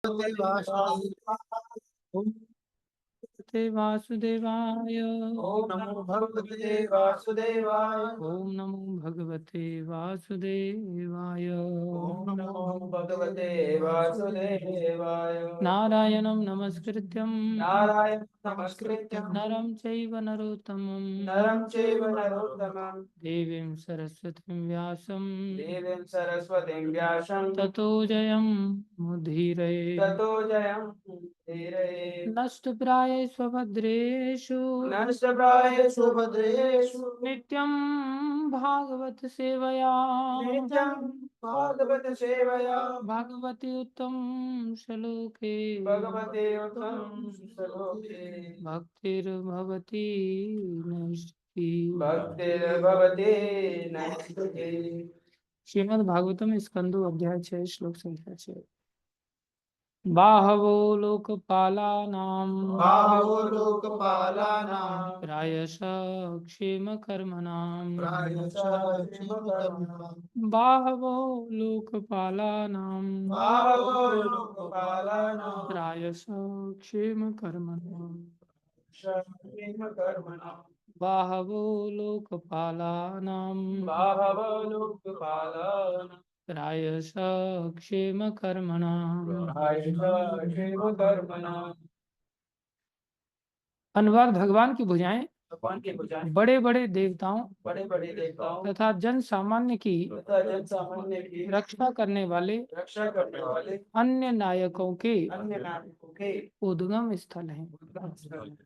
भगवते वासुदेवाय। ओम नमो भगवते वासुदेवाय। ओम नमो भगवते वासुदेवाय। ओम नमो भगवते वासुदेवाय। नारायणं नमस्कृत्यं नारायण नमस्कृत्यं नरं चैव नरोत्तमं नरं चैव नरोत्तमं देवीं सरस्वतीं व्यासं देवीं सरस्वतीं व्यासं ततो जयं मुदीरये। ततो जयं धीरये। नष्टप्रायेषु भद्रेषु नष्टप्रायेषु भद्रेषु नित्यं भागवत सेवया नित्यं भागवत सेवया भगवति उत्तम श्लोके भगवते उत्तम श्लोके भक्तिर्भवति नैष्ठी। भक्तिर्भवति नैष्ठिकी। श्रीमद् भागवतम स्कंदो अध्याय 6 श्लोक संख्या 6। बाहवो लोकपालानां बाहवो लोकपालानां प्रायशः क्षेमकर्मणां प्रायशः क्षिमकर्मणां बाहवो लोकपालानां बाहवो लोकपालानां प्रायशः क्षेमकर्मणां क्षिमकर्मणां बाहवो लोकपालानां बाहवो लोकपालानां प्रायशः क्षेमकर्मणां। प्रायशः क्षिमकर्मणां। अनुवाद: भगवान की भुजाएं भगवान के भुजाएं बड़े बड़े देवताओं बड़े बड़े देवताओं तथा जन सामान्य की तथा जन सामान्य की रक्षा करने वाले रक्षा करने वाले अन्य नायकों के अन्य नायकों के उद्गम स्थल हैं। उद्गम स्थल।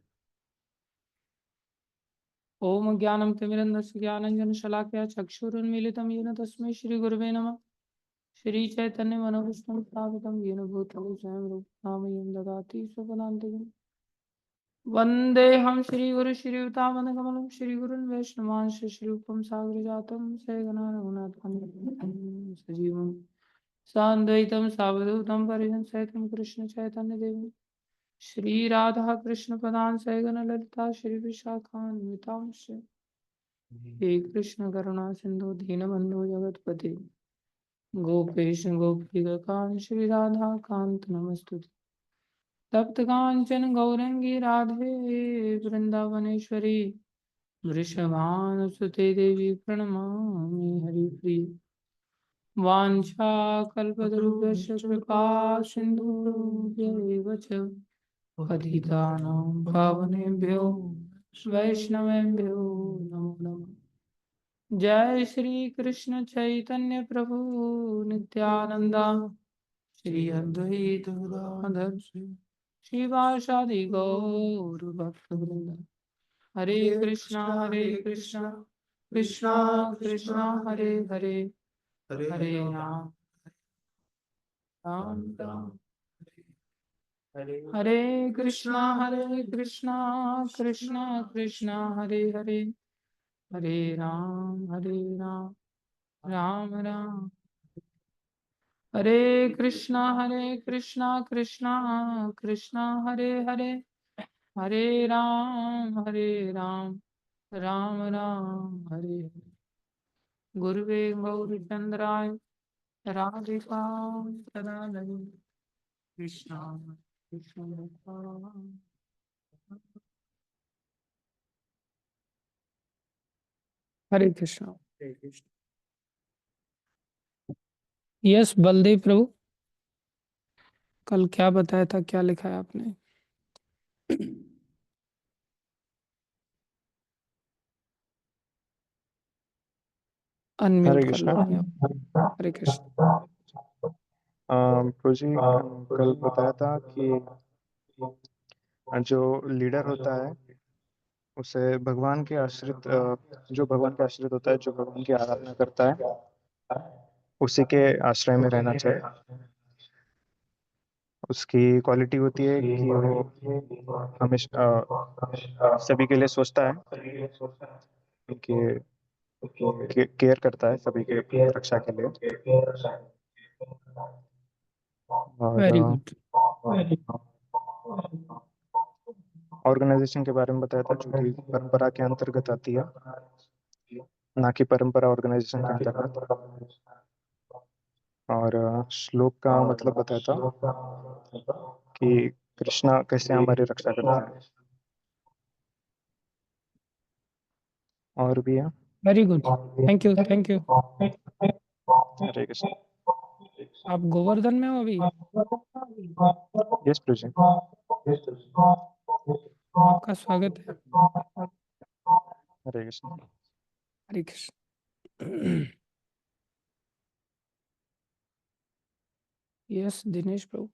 ओम ज्ञानं तिमिरन्धस्य ज्ञानाञ्जन शलाकया चक्षुरुन्मीलितं येन तस्मै श्री गुरुवे नमः। श्री चैतन्य मनोविष्णु स्थापितं येन भूतले स्वयं रूप नामयं ददाति स्वपदान्तिकम्। वन्देऽहं श्रीगुरु श्रीयुतापदकमलं श्रीगुरुन् वैष्णवांश श्रीरूपं सागरजातं सहगना रघुनाथान्वितं सजीवं सान्द्वैतं सावधूतं परिजनसहितं कृष्णचैतन्यदेवं श्रीराधा कृष्णपदान् सहगण ललिता श्रीविशाखान्वितांश्च। हे कृष्ण करुणा सिन्धु दीनबन्धु जगत्पते गोपेश गोपिकान्त श्रीराधा कान्त नमस्तुते। तप्त कांचन गौरंगी राधे वृंदावनेश्वरी वृषभानुसुते देवी प्रणमामि हरिप्रिय। वाञ्छाकल्पतरुभ्यश्च कृपा सिन्धुभ्यैव च पतितानां पावनेभ्यो वैष्णवेभ्यो नमो नमः। जय श्री कृष्ण चैतन्य प्रभु नित्यानंदा श्री अद्वैत गदाधर श्रीवासादि गौर भक्तवृंद। हरे कृष्णा कृष्णा कृष्णा हरे हरे हरे राम राम राम हरे कृष्णा कृष्णा कृष्णा हरे हरे हरे राम राम राम हरे कृष्णा कृष्णा कृष्णा हरे हरे हरे राम राम राम हरे हरे। गुरुवे गौरचंद्राय राधिकां तदालये कृष्णा कृष्ण। हरे कृष्णा। यस बलदेव प्रभु, कल क्या बताया था, क्या लिखा है आपने? अनम्यूट हरे कर कृष्णा। लो अपने आप। हरे कृष्ण। प्रभु जी, कल बताया था कि जो लीडर होता है उसे भगवान के आश्रित जो भगवान के आश्रित होता है, जो भगवान की आराधना करता है, उसी के आश्रय में रहना चाहिए। उसकी क्वालिटी होती है कि वो हमेशा सभी के लिए सोचता है, कि केयर करता है सभी के रक्षा के लिए। वेरी और गुड। ऑर्गेनाइजेशन के बारे में बताया था, जो कि परंपरा के अंतर्गत आती है, ना कि परंपरा ऑर्गेनाइजेशन के अंतर्गत। और श्लोक का मतलब बताया था कि कृष्णा कैसे हमारी रक्षा करता है। और भी है। Very good, thank you thank you. Hare Krishna. आप गोवर्धन में हो अभी? यस प्रभु। आपका स्वागत है। हरे कृष्ण। हरे कृष्ण। यस दिनेश प्रभु।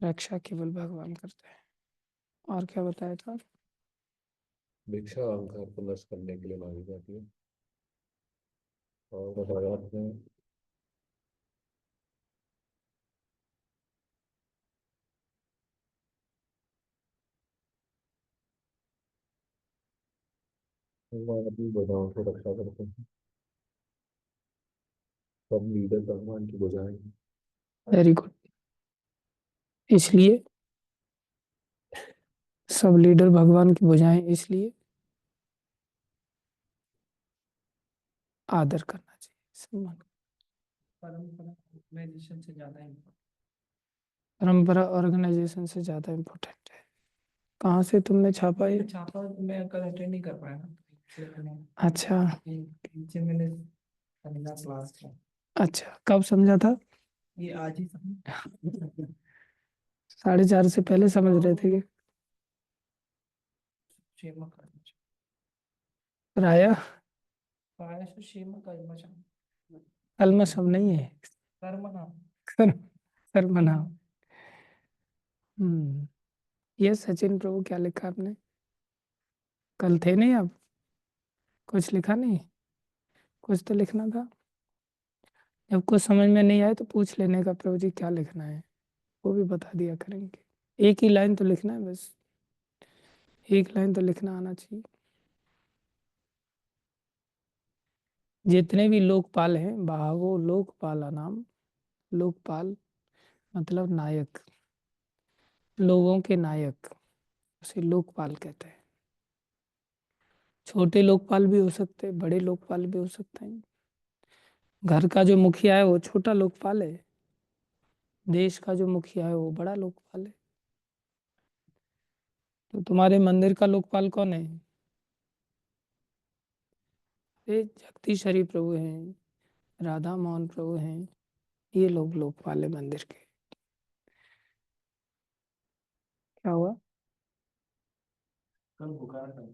रक्षा केवल भगवान करते हैं। और क्या बताया था? भिक्षा अहंकार को नष्ट करने के लिए मांगी जाती है। और बताया आपने भगवान अपनी भुजाओं से रक्षा करते हैं। सब लीडर भगवान की भुजाएं हैं। Very good. इसलिए सब लीडर भगवान की भुजाएं, इसलिए आदर करना चाहिए, सम्मान। परंपरा ऑर्गेनाइजेशन से ज्यादा इम्पोर्टेंट है। कहाँ से तुमने छापा ये? छापा मैं कल अटेंड नहीं कर पाया ना। अच्छा नीचे मैंने समझा क्लास का। अच्छा, कब समझा था? ये आज ही समझ 4:30 से पहले समझ रहे थे कि क्षेम कर्म प्रायः प्रायश क्षेम कर्म कलमशम नहीं है, कर्म नाम कर्म कर्म नाम। ये सचिन प्रभु क्या लिखा आपने? कल थे नहीं आप? कुछ लिखा नहीं? कुछ तो लिखना था। जब कुछ समझ में नहीं आए तो पूछ लेने का, प्रभु जी क्या लिखना है, वो भी बता दिया करेंगे। एक ही लाइन तो लिखना है बस, एक लाइन तो लिखना आना चाहिए। जितने भी लोकपाल हैं, बाहवो लोकपाला नाम। लोकपाल मतलब नायक, लोगों के नायक, उसे लोकपाल कहते हैं। छोटे लोकपाल भी हो सकते हैं, बड़े लोकपाल भी हो सकते हैं। घर का जो मुखिया है वो छोटा लोकपाल है, देश का जो मुखिया है वो बड़ा लोकपाल है। तो तुम्हारे मंदिर का लोकपाल कौन है? ये जगदीश हरि प्रभु हैं, राधा मोहन प्रभु हैं, ये लोग लोकपाल है मंदिर के। क्या हुआ? कल बुखार था।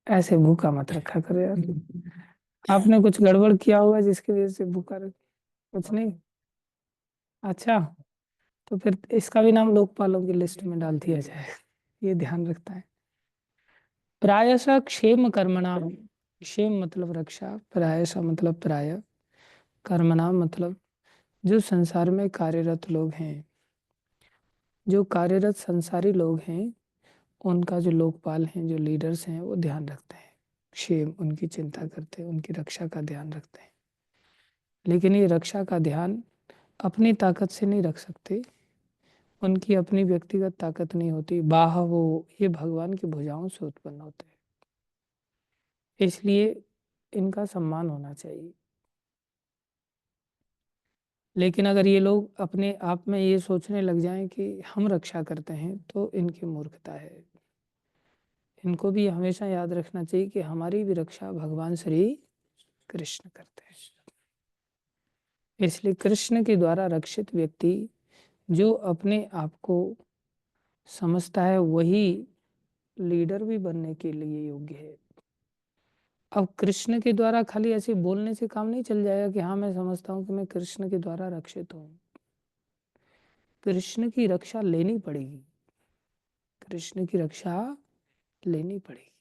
ऐसे भूखा मत रखा करो यार। आपने कुछ गड़बड़ किया होगा जिसकी वजह से भूखा कुछ नहीं? अच्छा, तो फिर इसका भी नाम लोकपालों की लिस्ट में डाल दिया जाए। ये ध्यान रखता है। प्रायशः क्षेम कर्मणाम। क्षेम मतलब रक्षा, प्रायशः मतलब प्राय, कर्मणाम मतलब जो संसार में कार्यरत लोग हैं, जो कार्यरत संसारी लोग हैं, उनका जो लोकपाल हैं, जो लीडर्स हैं, वो ध्यान रखते हैं, क्षेम उनकी चिंता करते हैं, उनकी रक्षा का ध्यान रखते हैं। लेकिन ये रक्षा का ध्यान अपनी ताकत से नहीं रख सकते, उनकी अपनी व्यक्तिगत ताकत नहीं होती। बाह वो ये भगवान की भुजाओं से उत्पन्न होते हैं, इसलिए इनका सम्मान होना चाहिए। लेकिन अगर ये लोग अपने आप में ये सोचने लग जाएं कि हम रक्षा करते हैं, तो इनकी मूर्खता है। इनको भी हमेशा याद रखना चाहिए कि हमारी भी रक्षा भगवान श्री कृष्ण करते हैं। इसलिए कृष्ण के द्वारा रक्षित व्यक्ति जो अपने आप को समझता है, वही लीडर भी बनने के लिए योग्य है। अब कृष्ण के द्वारा खाली ऐसे बोलने से काम नहीं चल जाएगा कि हाँ मैं समझता हूँ कि मैं कृष्ण के द्वारा रक्षित हूँ। कृष्ण की रक्षा लेनी पड़ेगी, कृष्ण की रक्षा लेनी पड़ेगी।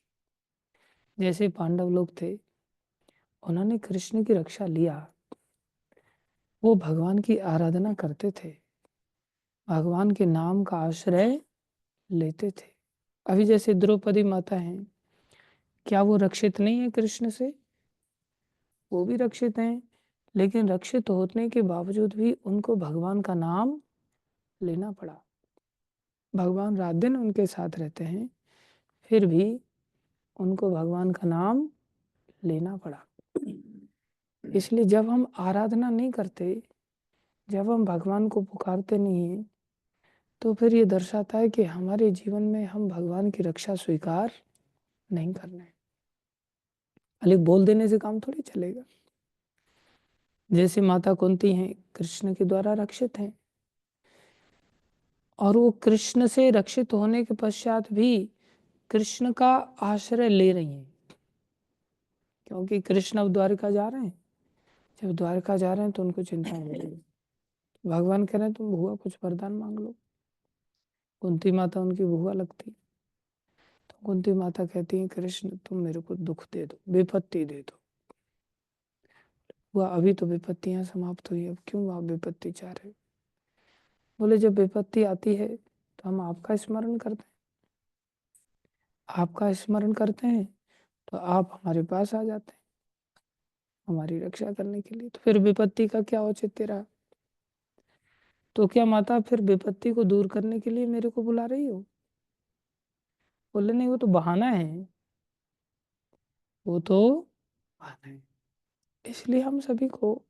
जैसे पांडव लोग थे, उन्होंने कृष्ण की रक्षा लिया, वो भगवान की आराधना करते थे, भगवान के नाम का आश्रय लेते थे। अभी जैसे द्रौपदी माता हैं, क्या वो रक्षित नहीं है कृष्ण से? वो भी रक्षित हैं, लेकिन रक्षित होने के बावजूद भी उनको भगवान का नाम लेना पड़ा। भगवान रात दिन उनके साथ रहते हैं, फिर भी उनको भगवान का नाम लेना पड़ा। इसलिए जब हम आराधना नहीं करते, जब हम भगवान को पुकारते नहीं हैं, तो फिर ये दर्शाता है कि हमारे जीवन में हम भगवान की रक्षा स्वीकार नहीं कर रहे हैं। खाली बोल देने से काम थोड़ी चलेगा। जैसे माता कुंती हैं, कृष्ण के द्वारा रक्षित हैं, और वो कृष्ण से रक्षित होने के पश्चात भी कृष्ण का आश्रय ले रही हैं, क्योंकि कृष्ण अब द्वारका जा रहे हैं। जब द्वारका जा रहे हैं तो उनको चिंता हो रही है। भगवान कह रहे हैं तुम भुआ कुछ वरदान मांग लो। कुंती माता उनकी भुआ लगती, तो कुंती माता कहती है कृष्ण तुम मेरे को दुख दे दो, विपत्ति दे दो। हुआ अभी तो विपत्तियां समाप्त हुई, अब क्यों आप विपत्ति चाह रहे हो? बोले जब विपत्ति आती है तो हम आपका स्मरण करते हैं, आपका स्मरण करते हैं तो आप हमारे पास आ जाते हैं हमारी रक्षा करने के लिए। तो फिर विपत्ति का क्या औचित्य रहा? तो क्या माता फिर विपत्ति को दूर करने के लिए मेरे को बुला रही हो? बोले नहीं, वो तो बहाना है, वो तो बहाना है। इसलिए हम सभी को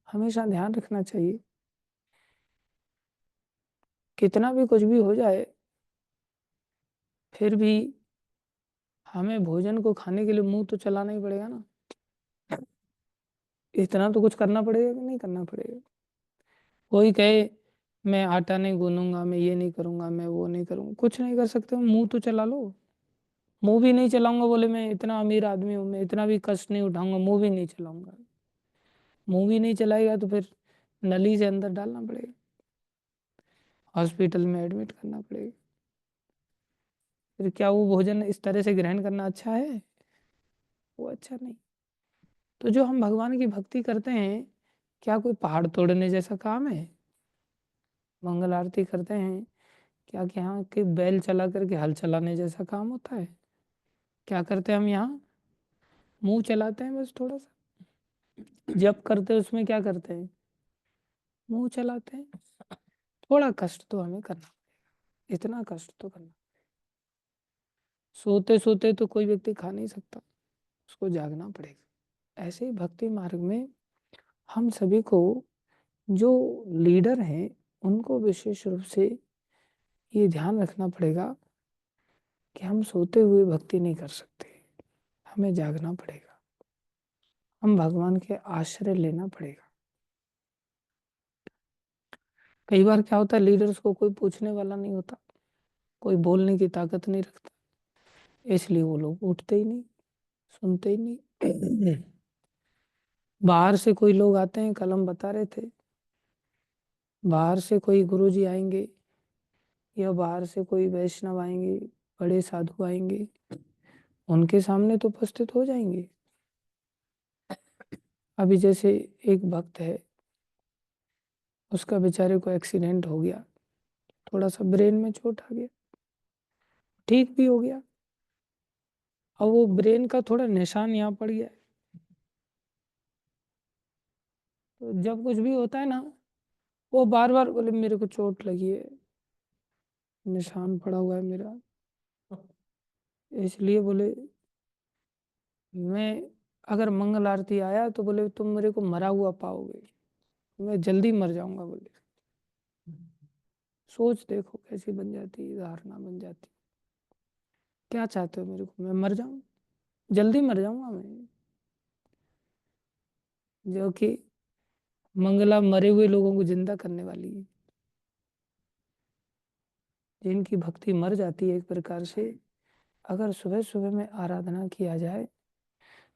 हमेशा ध्यान रखना चाहिए, कितना भी कुछ भी हो जाए, फिर भी हमें भोजन को खाने के लिए मुंह तो चलाना ही पड़ेगा ना। इतना तो कुछ करना पड़ेगा कि नहीं करना पड़ेगा? कोई कहे मैं आटा नहीं गूंदूंगा, मैं ये नहीं करूंगा, मैं वो नहीं करूंगा, कुछ नहीं कर सकते, मुंह तो चला लो। मुंह भी नहीं चलाऊंगा, बोले मैं इतना अमीर आदमी हूँ, मैं इतना भी कष्ट नहीं उठाऊंगा, मुंह भी नहीं चलाऊंगा। मुंह भी नहीं चलाएगा तो फिर नली से अंदर डालना पड़ेगा, हॉस्पिटल में एडमिट करना पड़ेगा। फिर क्या वो भोजन इस तरह से ग्रहण करना अच्छा है? वो अच्छा नहीं। तो जो हम भगवान की भक्ति करते हैं, क्या कोई पहाड़ तोड़ने जैसा काम है? मंगल आरती करते हैं, क्या कि यहाँ के बैल चला करके हल चलाने जैसा काम होता है? क्या करते हैं हम यहाँ? मुंह चलाते हैं बस थोड़ा सा। जब करते हैं उसमें क्या करते हैं? मुंह चलाते हैं। थोड़ा कष्ट तो हमें करना पड़ेगा, इतना कष्ट तो करना। सोते सोते तो कोई व्यक्ति खा नहीं सकता, उसको जागना पड़ेगा। ऐसे ही भक्ति मार्ग में हम सभी को, जो लीडर हैं, उनको विशेष रूप से ये ध्यान रखना पड़ेगा कि हम सोते हुए भक्ति नहीं कर सकते, हमें जागना पड़ेगा, हम भगवान के आश्रय लेना पड़ेगा। कई बार क्या होता है, लीडर्स को कोई पूछने वाला नहीं होता, कोई बोलने की ताकत नहीं रखता, इसलिए वो लोग उठते ही नहीं, सुनते ही नहीं। बाहर से कोई लोग आते हैं, कल हम बता रहे थे, बाहर से कोई गुरुजी आएंगे या बाहर से कोई वैष्णव आएंगे, बड़े साधु आएंगे, उनके सामने तो उपस्थित हो जाएंगे। अभी जैसे एक भक्त है, उसका बेचारे को एक्सीडेंट हो गया, थोड़ा सा ब्रेन में चोट आ गया, ठीक भी हो गया, और वो ब्रेन का थोड़ा निशान यहाँ पड़ गया है। तो जब कुछ भी होता है ना, वो बार बार बोले मेरे को चोट लगी है, निशान पड़ा हुआ है मेरा, इसलिए बोले मैं अगर मंगल आरती आया तो बोले तुम मेरे को मरा हुआ पाओगे, मैं जल्दी मर जाऊंगा। बोले सोच देखो कैसी बन जाती है, धारणा बन जाती। क्या चाहते हो मेरे को, मैं मर जाऊं, जल्दी मर जाऊंगा मैं? जो कि मंगला मरे हुए लोगों को जिंदा करने वाली है, जिनकी भक्ति मर जाती है एक प्रकार से। अगर सुबह सुबह में आराधना किया जाए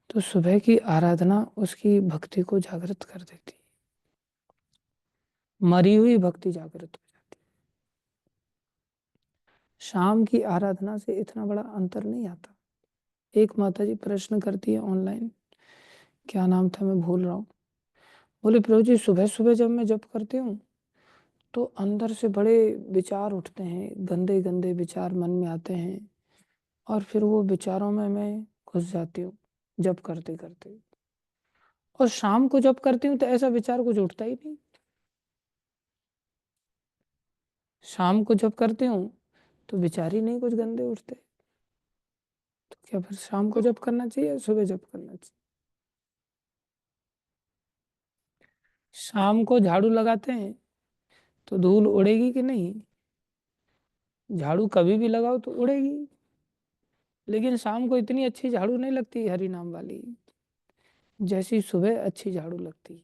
तो सुबह की आराधना उसकी भक्ति को जागृत कर देती है, मरी हुई भक्ति जागृत हो जाती है। शाम की आराधना से इतना बड़ा अंतर नहीं आता। एक माता जी प्रश्न करती है ऑनलाइन, क्या नाम था मैं भूल रहा हूँ, बोले प्रभु जी सुबह सुबह जब मैं जप करती हूँ तो अंदर से बड़े विचार उठते हैं, गंदे गंदे विचार मन में आते हैं, और फिर वो विचारों में मैं घुस जाती हूँ जप करते करते, और शाम को जप करती हूँ तो ऐसा विचार कुछ उठता ही नहीं। शाम को जप करती हूँ तो विचार ही नहीं कुछ गंदे उठते। तो क्या फिर शाम को जप करना चाहिए या सुबह जप करना चाहिए? शाम को झाड़ू लगाते हैं तो धूल उड़ेगी कि नहीं? झाड़ू कभी भी लगाओ तो उड़ेगी, लेकिन शाम को इतनी अच्छी झाड़ू नहीं लगती हरि नाम वाली, जैसी सुबह अच्छी झाड़ू लगती।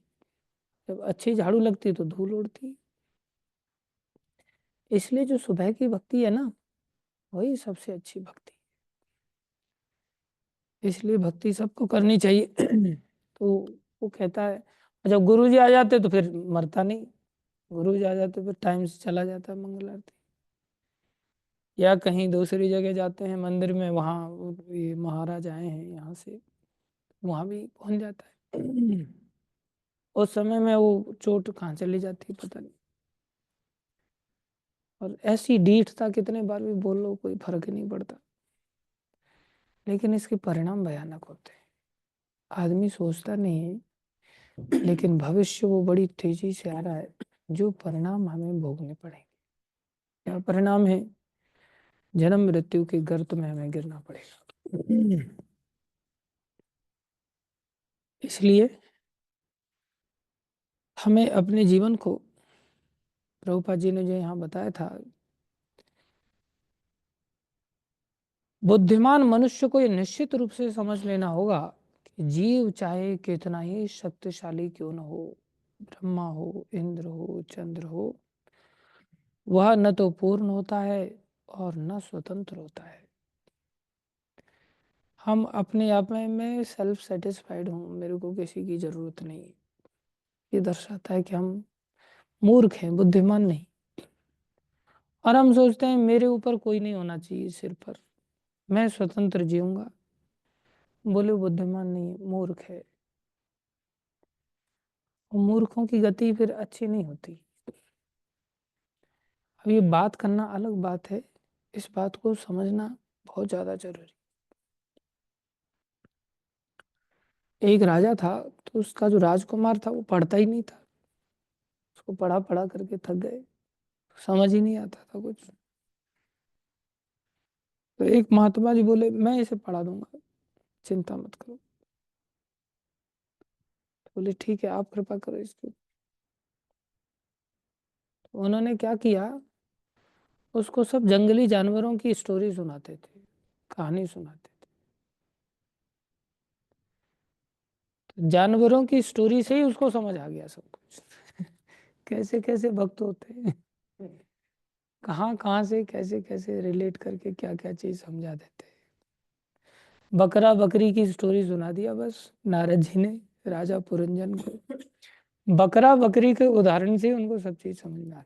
जब अच्छी झाड़ू लगती तो धूल उड़ती। इसलिए जो सुबह की भक्ति है ना, वही सबसे अच्छी भक्ति। इसलिए भक्ति सबको करनी चाहिए। तो वो कहता है, जब गुरु जी आ जाते तो फिर मरता नहीं, गुरु जी आ जाते फिर टाइम से चला जाता है मंगल आरती। या कहीं दूसरी जगह जाते हैं मंदिर में, वहाँ ये महाराज आए हैं यहाँ से, वहाँ भी पहुंच जाता है। उस समय में वो चोट कहाँ चली जाती है पता नहीं। और ऐसी डीठता कितने बार भी बोल लो कोई फर्क ही नहीं पड़ता, लेकिन इसके परिणाम भयानक होते हैं। आदमी सोचता नहीं है, लेकिन भविष्य वो बड़ी तेजी से आ रहा है, जो परिणाम हमें भोगने पड़ेंगे। क्या परिणाम है? जन्म मृत्यु के गर्त में हमें गिरना पड़ेगा। इसलिए हमें अपने जीवन को, प्रभुपाद जी ने जो यहाँ बताया था, बुद्धिमान मनुष्य को ये निश्चित रूप से समझ लेना होगा कि जीव चाहे कितना ही शक्तिशाली क्यों न हो, ब्रह्मा हो, इंद्र हो, चंद्र हो, वह न तो पूर्ण होता है और न स्वतंत्र होता है। हम अपने आप में मैं सेल्फ सेटिस्फाइड हूँ, मेरे को किसी की जरूरत नहीं। ये दर्शाता है कि हम मूर्ख हैं, बुद्धिमान नहीं। और हम सोचते हैं मेरे ऊपर कोई नहीं होना चाहिए सिर पर, मैं स्वतंत्र जीऊंगा। बोले बुद्धिमान नहीं, मूर्ख है। और मूर्खों की गति फिर अच्छी नहीं होती। अब ये बात करना अलग बात है, इस बात को समझना बहुत ज्यादा जरूरी। एक राजा था, तो उसका जो राजकुमार था वो पढ़ता ही नहीं था। उसको पढ़ा पढ़ा करके थक गए, समझ ही नहीं आता था कुछ। तो एक महात्मा जी बोले मैं इसे पढ़ा दूंगा, चिंता मत करो। तो बोले ठीक है, आप कृपा करो इसकी। तो उन्होंने क्या किया, उसको सब जंगली जानवरों की स्टोरी सुनाते थे, कहानी सुनाते थे। तो जानवरों की स्टोरी से ही उसको समझ आ गया सब कुछ। कैसे कैसे भक्त होते हैं, कहाँ कहाँ से कैसे कैसे रिलेट करके क्या क्या चीज समझा देते हैं। बकरा बकरी की स्टोरी सुना दिया बस नारद जी ने राजा पुरंजन को। बकरा बकरी के उदाहरण से उनको सब चीज समझ में आ गया।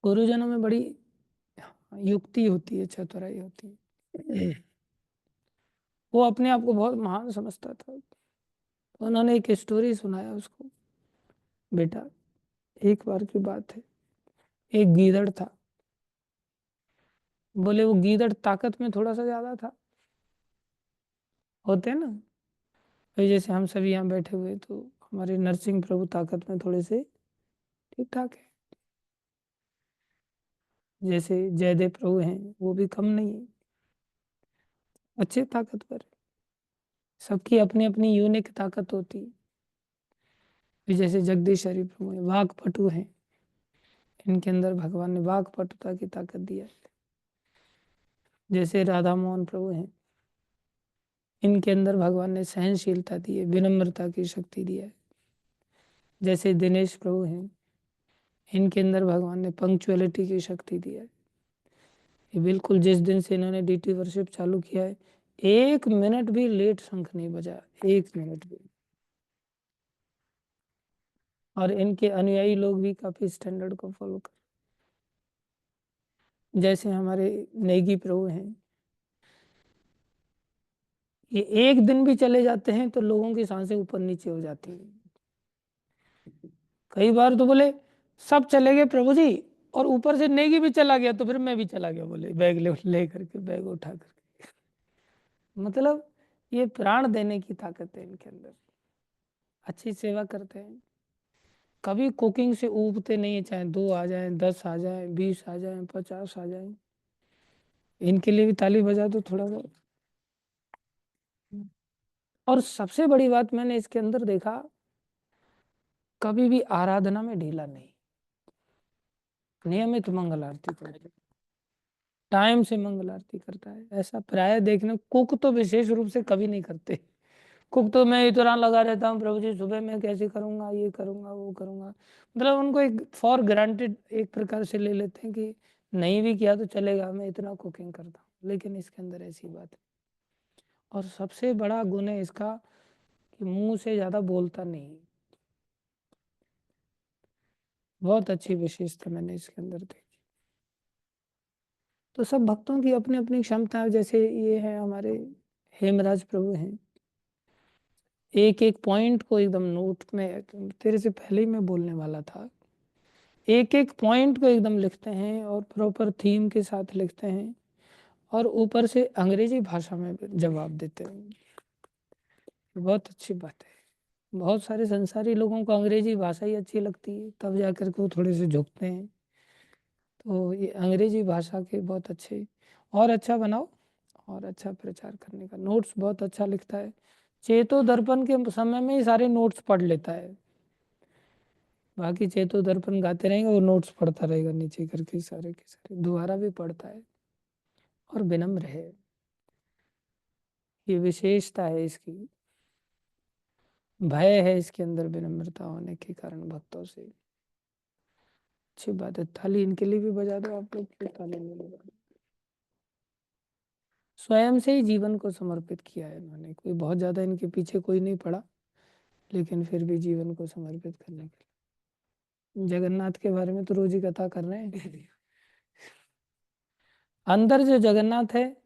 गुरुजनों में बड़ी युक्ति होती है, चतुराई होती है। वो अपने आप को बहुत महान समझता था। उन्होंने एक स्टोरी सुनाया उसको, बेटा एक बार की बात है, एक गीदड़ था। बोले वो गीदड़ ताकत में थोड़ा सा ज्यादा था, होते हैं ना, भाई जैसे हम सभी यहाँ बैठे हुए, तो हमारे नरसिंह प्रभु ताकत में थोड़े से ठीक ठाक है। जैसे जयदेव प्रभु हैं, वो भी कम नहीं है, अच्छे ताकतवर है। सबकी अपनी अपनी यूनिक ताकत होती है। फिर जैसे जगदीश हरि प्रभु हैं, वाक्पटु हैं, इनके अंदर भगवान ने वाक्पटुता की ताकत दिया है। जैसे राधा मोहन प्रभु हैं, इनके अंदर भगवान ने सहनशीलता दी है, विनम्रता की शक्ति दिया है। जैसे दिनेश प्रभु हैं, इनके अंदर भगवान ने पंक्चुअलिटी की शक्ति दी है। ये बिल्कुल जिस दिन से इन्होंने डीटी वर्शिप चालू किया है, 1 मिनट भी लेट शंख नहीं बजा, 1 मिनट भी। और इनके अनुयायी लोग भी काफी स्टैंडर्ड को फॉलो कर। जैसे हमारे नेगी प्रभु हैं, ये एक दिन भी चले जाते हैं तो लोगों की सांसें ऊपर नीचे हो जाती हैं। कई बार तो बोले सब चले गए प्रभु जी, और ऊपर से नेगी भी चला गया, तो फिर मैं भी चला गया, बोले बैग ले करके, बैग उठा करके। मतलब ये प्राण देने की ताकत है इनके अंदर, अच्छी सेवा करते हैं, कभी कुकिंग से ऊबते नहीं है, चाहे 2 आ जाए, 10 आ जाए, 20 आ जाए, 50 आ जाए। इनके लिए भी ताली बजा दो थोड़ा सा। और सबसे बड़ी बात मैंने इसके अंदर देखा, कभी भी आराधना में ढीला नहीं, नियमित मंगल आरती करता है, टाइम से मंगल आरती करता है। ऐसा प्राय देखने, कुक तो विशेष रूप से कभी नहीं करते। कुक तो मैं इतना लगा रहता हूँ, प्रभु जी सुबह मैं कैसे करूँगा, ये करूँगा वो करूँगा, मतलब उनको एक फॉर ग्रांटेड एक प्रकार से ले लेते हैं कि नहीं भी किया तो चलेगा, मैं इतना कुकिंग करता हूँ। लेकिन इसके अंदर ऐसी बात है। और सबसे बड़ा गुण है इसका कि मुंह से ज्यादा बोलता नहीं। बहुत अच्छी विशेषता मैंने इसके अंदर देखी। तो सब भक्तों की अपनी अपनी क्षमता है। जैसे ये है हमारे हेमराज प्रभु हैं, एक एक पॉइंट को एकदम नोट में, तेरे से पहले ही मैं बोलने वाला था, एक एक पॉइंट को एकदम लिखते हैं और प्रॉपर थीम के साथ लिखते हैं, और ऊपर से अंग्रेजी भाषा में जवाब देते हैं। बहुत अच्छी बात है। बहुत सारे संसारी लोगों को अंग्रेजी भाषा ही अच्छी लगती है, तब जाकर के वो थोड़े से झुकते हैं। तो ये अंग्रेजी भाषा के बहुत अच्छे, और अच्छा बनाओ और अच्छा प्रचार करने का। नोट्स बहुत अच्छा लिखता है, चेतो दर्पण के समय में ही सारे नोट्स पढ़ लेता है। बाकी चेतो दर्पण गाते रहेंगे, वो नोट्स पढ़ता रहेगा नीचे करके सारे के सारे, दोबारा भी पढ़ता है। और विनम्र है, ये विशेषता है इसकी। भय है इसके अंदर विनम्रता होने के कारण भक्तों से। अच्छी बात है। थाली इनके लिए भी बजा दो आप लोग, फिर ताली में बजा दो। स्वयं से ही जीवन को समर्पित किया है इन्होंने, कोई बहुत ज्यादा इनके पीछे कोई नहीं पड़ा, लेकिन फिर भी जीवन को समर्पित करने के लिए। जगन्नाथ के बारे में तो रोज ही कथा कर रहे हैं। अंदर जो जगन्नाथ है,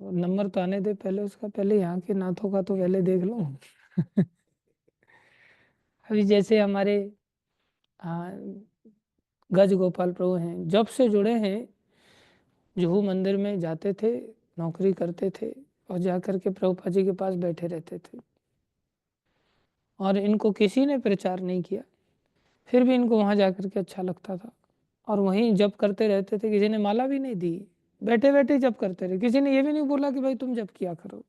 नंबर तो आने दे पहले उसका, पहले यहाँ के नाथों का तो पहले देख लो। अभी जैसे हमारे गज गोपाल प्रभु हैं, जब से जुड़े हैं जुहू मंदिर में जाते थे, नौकरी करते थे और जाकर के प्रभुपा जी के पास बैठे रहते थे, और इनको किसी ने प्रचार नहीं किया, फिर भी इनको वहां जाकर के अच्छा लगता था। और वहीं जप करते रहते थे, किसी ने माला भी नहीं दी, बैठे बैठे जप करते रहे, किसी ने ये भी नहीं बोला कि भाई तुम जप किया करो।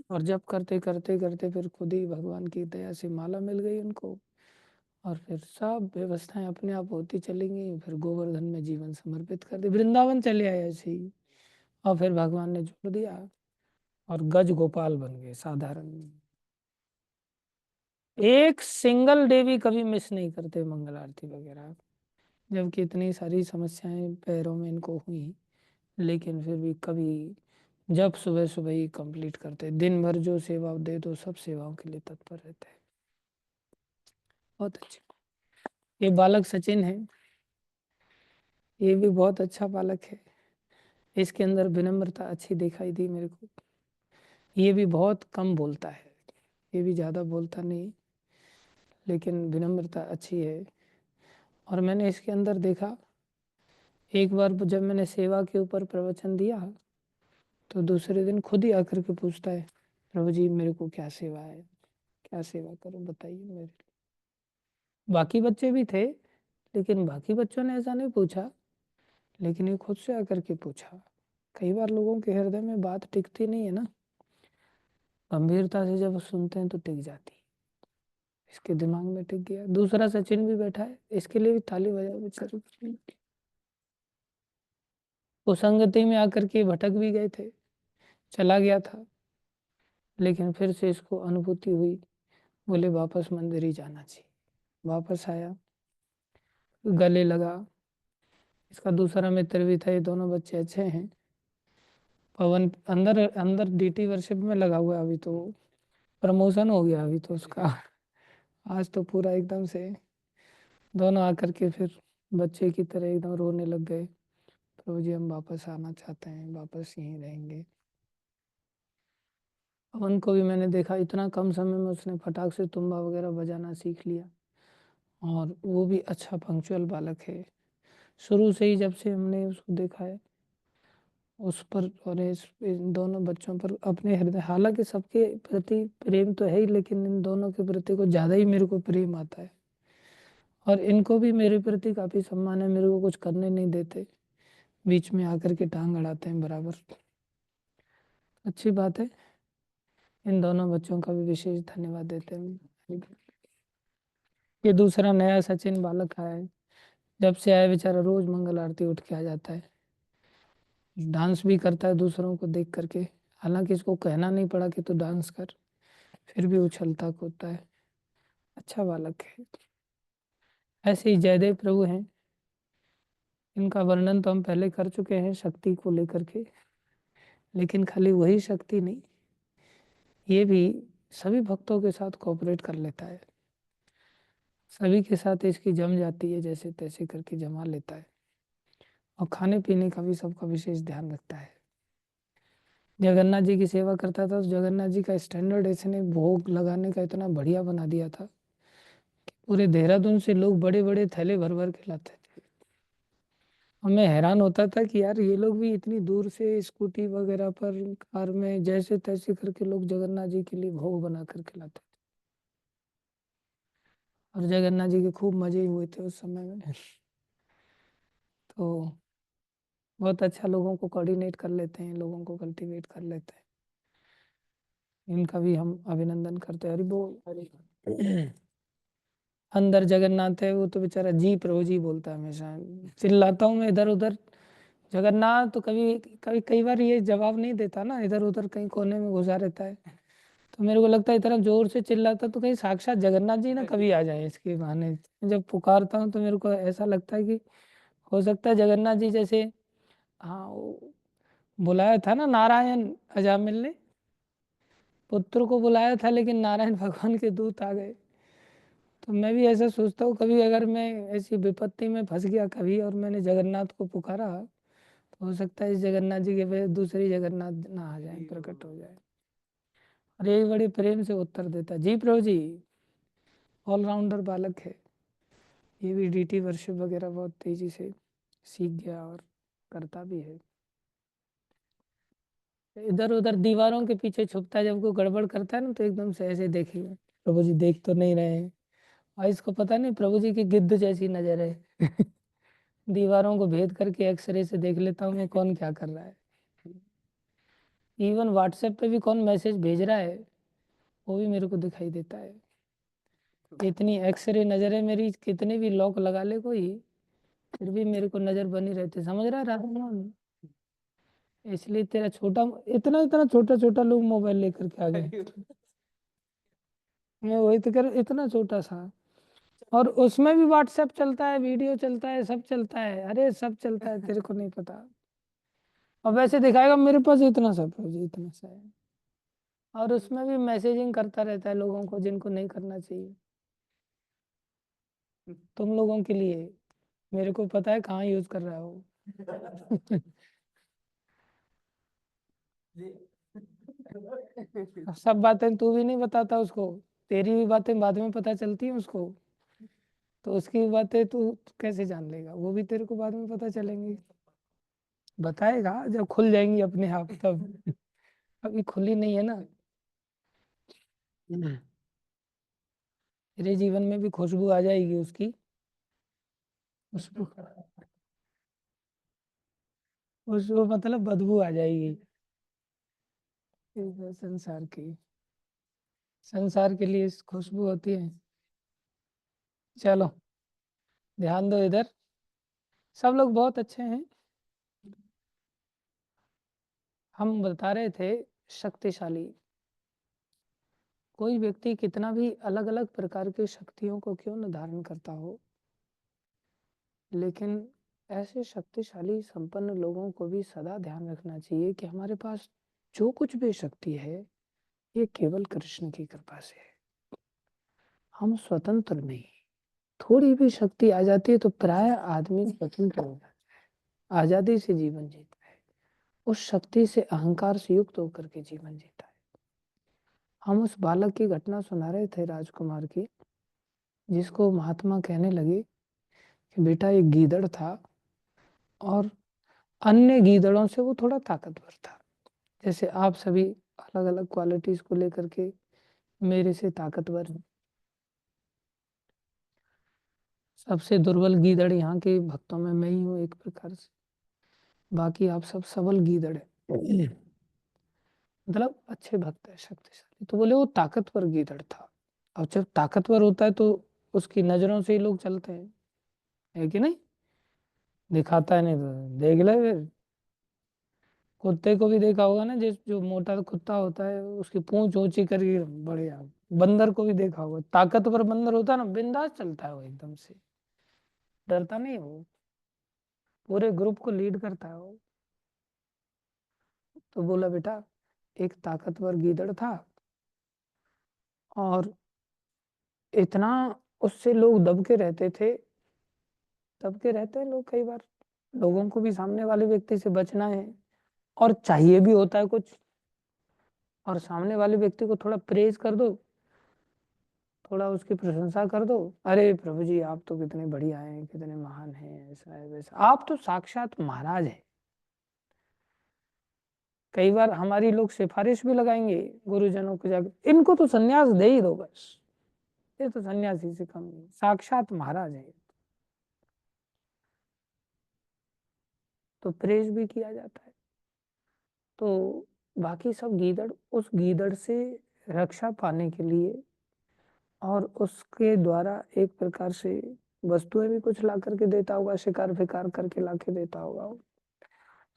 और जप करते करते करते फिर खुद ही भगवान की दया से माला मिल गई उनको, और फिर सब व्यवस्थाएं अपने आप होती चली गई। फिर गोवर्धन में जीवन समर्पित कर दिया, वृंदावन चले आए ऐसे ही, और फिर भगवान ने जोड़ दिया और गज गोपाल बन गए साधारण। एक सिंगल डे भी कभी मिस नहीं करते मंगल आरती वगैरह, जबकि इतनी सारी समस्याएं पैरों में इनको हुई, लेकिन फिर भी कभी, जब सुबह सुबह ही कंप्लीट करते, दिन भर जो सेवा दे दो सब सेवाओं के लिए तत्पर रहते हैं। बहुत अच्छे। ये बालक सचिन है, ये भी बहुत अच्छा बालक है। इसके अंदर विनम्रता अच्छी दिखाई दी मेरे को। ये भी बहुत कम बोलता है, ये भी ज़्यादा बोलता नहीं, लेकिन विनम्रता अच्छी है। और मैंने इसके अंदर देखा, एक बार जब मैंने सेवा के ऊपर प्रवचन दिया, तो दूसरे दिन खुद ही आकर के पूछता है, प्रभु जी मेरे को क्या सेवा है, क्या सेवा करूं बताइए मेरे। बाकी बच्चे भी थे, लेकिन बाकी बच्चों ने ऐसा नहीं पूछा, लेकिन ये खुद से आकर के पूछा। कई बार लोगों के हृदय में बात टिकती नहीं है ना, गंभीरता से जब सुनते हैं तो टिक जाती। इसके दिमाग में टिक गया। दूसरा सचिन भी बैठा है, इसके लिए भी ताली बजाओ बेचारे। वो संगति में आकर के भटक भी गए थे, चला गया था, लेकिन फिर से इसको अनुभूति हुई, बोले वापस मंदिर ही जाना चाहिए। वापस आया, गले लगा। इसका दूसरा मित्र भी था, ये दोनों बच्चे अच्छे हैं। पवन अंदर अंदर डीटी वर्शिप में लगा हुआ है, अभी तो प्रमोशन हो गया अभी तो उसका। आज तो पूरा एकदम से दोनों आकर के फिर बच्चे की तरह एकदम रोने लग गए, प्रभु जी हम वापस आना चाहते हैं, वापस यहीं रहेंगे। पवन को भी मैंने देखा, इतना कम समय में उसने फटाक से तुम्बा वगैरह बजाना सीख लिया, और वो भी अच्छा पंक्चुअल बालक है। शुरू से ही जब से हमने उसको देखा है, उस पर और इन दोनों बच्चों पर अपने हृदय, हालांकि सबके प्रति प्रेम तो है ही, लेकिन इन दोनों के प्रति को ज़्यादा ही मेरे को प्रेम आता है। और इनको भी मेरे प्रति काफ़ी सम्मान है, मेरे को कुछ करने नहीं देते, बीच में आकर के टांग अड़ाते हैं बराबर। अच्छी बात है, इन दोनों बच्चों का भी विशेष धन्यवाद देते हैं। ये दूसरा नया सचिन बालक आया है, जब से आया बेचारा रोज मंगल आरती उठ के आ जाता है, डांस भी करता है दूसरों को देख करके। हालांकि इसको कहना नहीं पड़ा कि तू डांस कर, फिर भी उछलता कूदता है। अच्छा बालक है। ऐसे ही जयदेव प्रभु हैं, इनका वर्णन तो हम पहले कर चुके हैं शक्ति को लेकर के, लेकिन खाली वही शक्ति नहीं, ये भी सभी भक्तों के साथ कोऑपरेट कर लेता है, सभी के साथ इसकी जम जाती है, जैसे तैसे करके जमा लेता है। और खाने पीने का भी सबका विशेष ध्यान रखता है। जगन्नाथ जी की सेवा करता था तो जगन्नाथ जी का स्टैंडर्ड इसने भोग लगाने का इतना बढ़िया बना दिया था कि पूरे देहरादून से लोग बड़े बड़े थैले भर भर के लाते थे। और मैं हैरान होता था कि यार ये लोग भी इतनी दूर से स्कूटी वगैरह पर, कार में, जैसे तैसे करके लोग जगन्नाथ जी के लिए भोग बना करके लाते थे। और जगन्नाथ जी के खूब मजे हुए थे उस समय में। तो बहुत अच्छा लोगों को कोऑर्डिनेट कर लेते हैं, लोगों को कल्टीवेट कर लेते हैं, इनका भी हम अभिनंदन करते हैं। हरि बोल हरि। अंदर जगन्नाथ है, वो तो बेचारा जी प्रभु जी बोलता है हमेशा। चिल्लाता हूँ मैं इधर उधर जगन्नाथ, तो कभी कभी कई बार ये जवाब नहीं देता ना, इधर उधर कहीं कोने में घुसा रहता है। तो मेरे को लगता है इतना जोर से चिल्लाता तो कहीं साक्षात जगन्नाथ जी ना कभी आ जाए इसके बहाने। जब पुकारता हूँ तो मेरे को ऐसा लगता है कि हो सकता है जगन्नाथ जी जैसे, हाँ वो बुलाया था ना नारायण अजामिल ने, पुत्र को बुलाया था लेकिन नारायण भगवान के दूत आ गए। तो मैं भी ऐसा सोचता हूँ, कभी अगर मैं ऐसी विपत्ति में फंस गया कभी और मैंने जगन्नाथ को पुकारा, तो हो सकता है इस जगन्नाथ जी के वजह दूसरी जगन्नाथ ना आ जाए, प्रकट हो जाए। और यही बड़े प्रेम से उत्तर देता, जी प्रभु जी। ऑलराउंडर बालक है, ये भी डीटी वर्शिप वगैरह बहुत तेजी से सीख गया और करता भी है। इधर उधर दीवारों के पीछे छुपता है, जब कोई गड़बड़ करता है ना तो एकदम से ऐसे देखेगा, प्रभु जी देख तो नहीं रहे हैं। और इसको पता नहीं प्रभु जी की गिद्ध जैसी नजर है। दीवारों को भेद करके एक्सरे से देख लेता हूँ मैं कौन क्या कर रहा है। इवन व्हाट्सएप पे भी कौन मैसेज भेज रहा है वो भी मेरे को दिखाई देता है। इतनी एक्सरे नजर है मेरी, कितने भी लॉक लगा ले कोई, फिर भी मेरे को नजर बनी रहती, समझ रहा है राधा। इसलिए तेरा छोटा, इतना इतना छोटा छोटा लोग मोबाइल लेकर के आ गए। मैं वही तो कर, इतना छोटा सा, और उसमें भी व्हाट्सएप चलता है, वीडियो चलता है, सब चलता है। अरे सब चलता है, तेरे को नहीं पता। और वैसे दिखाएगा मेरे पास इतना सा जी, इतना सा है। और उसमें भी मैसेजिंग करता रहता है लोगों को जिनको नहीं करना चाहिए, तुम लोगों के लिए। मेरे को पता है कहाँ यूज कर रहा हो। सब बातें तू भी नहीं बताता उसको, तेरी भी बातें बाद में पता चलती हैं उसको, तो उसकी भी बातें तू कैसे जान लेगा, वो भी तेरे को बाद में पता चलेंगी। बताएगा जब खुल जाएंगी अपने आप तब। अभी खुली नहीं है ना। तेरे जीवन में भी खुशबू आ जाएगी उसकी, खुशबू, खुशबू मतलब बदबू आ जाएगी। इस संसार की, संसार के लिए खुशबू होती है। चलो ध्यान दो इधर, सब लोग बहुत अच्छे हैं। हम बता रहे थे शक्तिशाली, कोई व्यक्ति कितना भी अलग अलग प्रकार की शक्तियों को क्यों न धारण करता हो, लेकिन ऐसे शक्तिशाली संपन्न लोगों को भी सदा ध्यान रखना चाहिए कि हमारे पास जो कुछ भी शक्ति है ये केवल कृष्ण की कृपा से है, हम स्वतंत्र नहीं। थोड़ी भी शक्ति आ जाती है तो प्राय आदमी स्वतंत्र हो जाता है, आजादी से जीवन जीता है, उस शक्ति से अहंकार से युक्त होकर के जीवन जीता है। हम उस बालक की घटना सुना रहे थे राजकुमार की, जिसको महात्मा कहने लगे कि बेटा एक गीदड़ था और अन्य गीदड़ों से वो थोड़ा ताकतवर था। जैसे आप सभी अलग अलग क्वालिटीज को लेकर के मेरे से ताकतवर हैं। सबसे दुर्बल गीदड़ यहाँ के भक्तों में मैं ही हूँ एक प्रकार से। बाकी आप सब सबल गीदड़ है। मतलब अच्छे भक्त है, शक्तिशाली। तो बोले वो ताकतवर गीदड़ था। और जब ताकतवर होता है तो उसकी नजरों से ही लोग चलते हैं, है कि नहीं? दिखाता है नहीं तो देख ले फिर। कुत्ते को भी देखा होगा ना, जिस जो मोटा कुत्ता होता है उसकी पूंछ ऊंची करके बढ़िया। बंदर को भी देखा होगा, ताकतवर बंदर होता है ना, बिंदास चलता है वो, एकदम से डरता नहीं वो, पूरे ग्रुप को लीड करता है वो। तो बोला बेटा, एक ताकतवर गीदड़ था, और इतना उससे लोग दबके रहते थे। दबके रहते हैं लोग कई बार, लोगों को भी सामने वाले व्यक्ति से बचना है, और चाहिए भी होता है कुछ, और सामने वाले व्यक्ति को थोड़ा प्रेज कर दो, थोड़ा उसकी प्रशंसा कर दो। अरे प्रभु जी, आप तो कितने बढ़िया हैं, कितने महान हैं, ऐसा है वैसा, आप तो साक्षात महाराज हैं। कई बार हमारी लोग सिफारिश भी लगाएंगे गुरुजनों को जाकर, इनको तो सन्यास दे ही दो बस, ये तो सन्यासी से कम नहीं, साक्षात महाराज है। तो प्रेज भी किया जाता है। तो बाकी सब गीदड़ उस गीदड़ से रक्षा पाने के लिए, और उसके द्वारा एक प्रकार से वस्तुएं भी कुछ ला करके देता होगा, शिकार फिकार करके ला के देता होगा।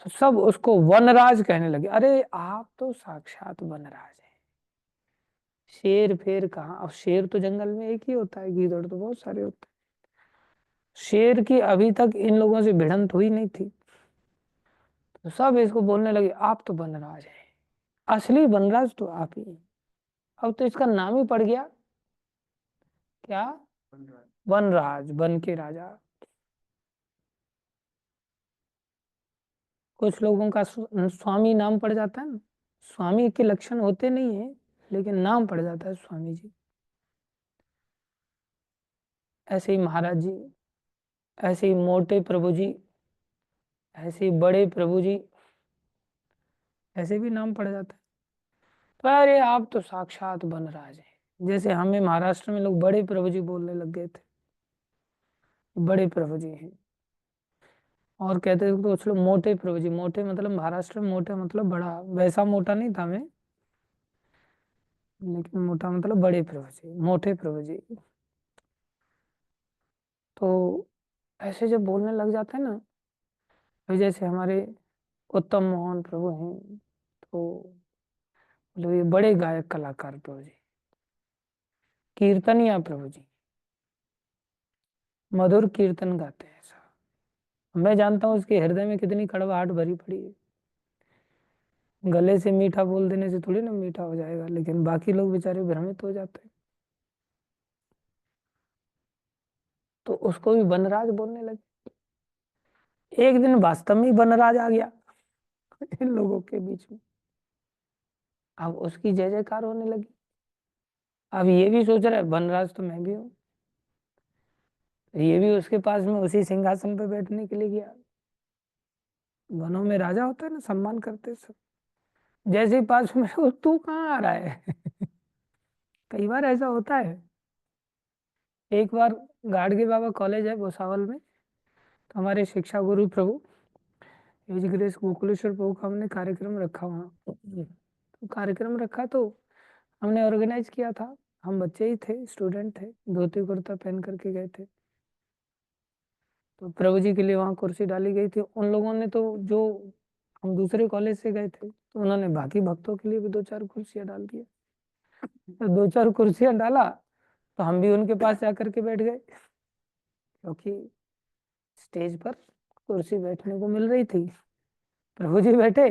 तो सब उसको वनराज कहने लगे। अरे आप तो साक्षात वनराज हैं। शेर फेर कहाँ, अब शेर तो जंगल में एक ही होता है, गीदड़ तो बहुत सारे होते हैं। शेर की अभी तक इन लोगों से भिड़ंत हुई नहीं थी। तो सब इसको बोलने लगे, आप तो वनराज हैं, असली वनराज तो आप ही हैं। अब तो इसका नाम ही पड़ गया क्या, वनराज, वन के राजा। कुछ लोगों का स्वामी नाम पड़ जाता है ना, स्वामी के लक्षण होते नहीं है, लेकिन नाम पड़ जाता है स्वामी जी। ऐसे ही महाराज जी, ऐसे ही मोटे प्रभु जी, ऐसे ही बड़े प्रभु जी, ऐसे भी नाम पड़ जाता है। तो अरे आप तो साक्षात वनराज हैं। जैसे हमें महाराष्ट्र में लोग बड़े प्रभु जी बोलने लग गए थे, बड़े प्रभु जी हैं। और कहते थे तो कुछ लोग मोटे प्रभु जी, मोटे मतलब महाराष्ट्र में मोटे मतलब बड़ा, वैसा मोटा नहीं था मैं, लेकिन मोटा मतलब बड़े प्रभु जी, मोटे प्रभु जी। तो ऐसे जब बोलने लग जाते हैं ना, तो जैसे हमारे उत्तम मोहन प्रभु हैं, तो मतलब ये बड़े गायक कलाकार प्रभु जी, कीर्तनिया प्रभु जी, मधुर कीर्तन गाते हैं ऐसा। मैं जानता हूँ उसके हृदय में कितनी कड़वाहट भरी पड़ी है। गले से मीठा बोल देने से थोड़ी ना मीठा हो जाएगा, लेकिन बाकी लोग बेचारे भ्रमित हो जाते हैं। तो उसको भी वनराज बोलने लगे। एक दिन वास्तव में वनराज आ गया इन लोगों के बीच में। अब उसकी जय जयकार होने लगी। अब ये भी सोच रहा है वनराज तो मैं भी हूँ। ये भी उसके पास में उसी सिंहासन पे बैठने के लिए गया। वनों में राजा होता है ना, सम्मान करते सब। जैसे ही पास में तू कहाँ आ रहा है कई बार ऐसा होता है। एक बार गाडगे बाबा कॉलेज है भुसावल में, तो हमारे शिक्षा गुरु प्रभु एज ग्रेस गोकुलेश्वर प्रभु का हमने कार्यक्रम रखा वहाँ। तो कार्यक्रम रखा तो हमने ऑर्गेनाइज किया था। हम बच्चे ही थे, स्टूडेंट थे, धोती कुर्ता पहन करके गए थे। तो प्रभु जी के लिए वहाँ कुर्सी डाली गई थी। उन लोगों ने तो, जो हम दूसरे कॉलेज से गए थे, तो उन्होंने बाकी भक्तों के लिए भी दो चार कुर्सियाँ डाल दिया। तो दो चार कुर्सियाँ डाला, तो हम भी उनके पास जाकर के बैठ गए, क्योंकि स्टेज पर कुर्सी बैठने को मिल रही थी। प्रभु जी बैठे,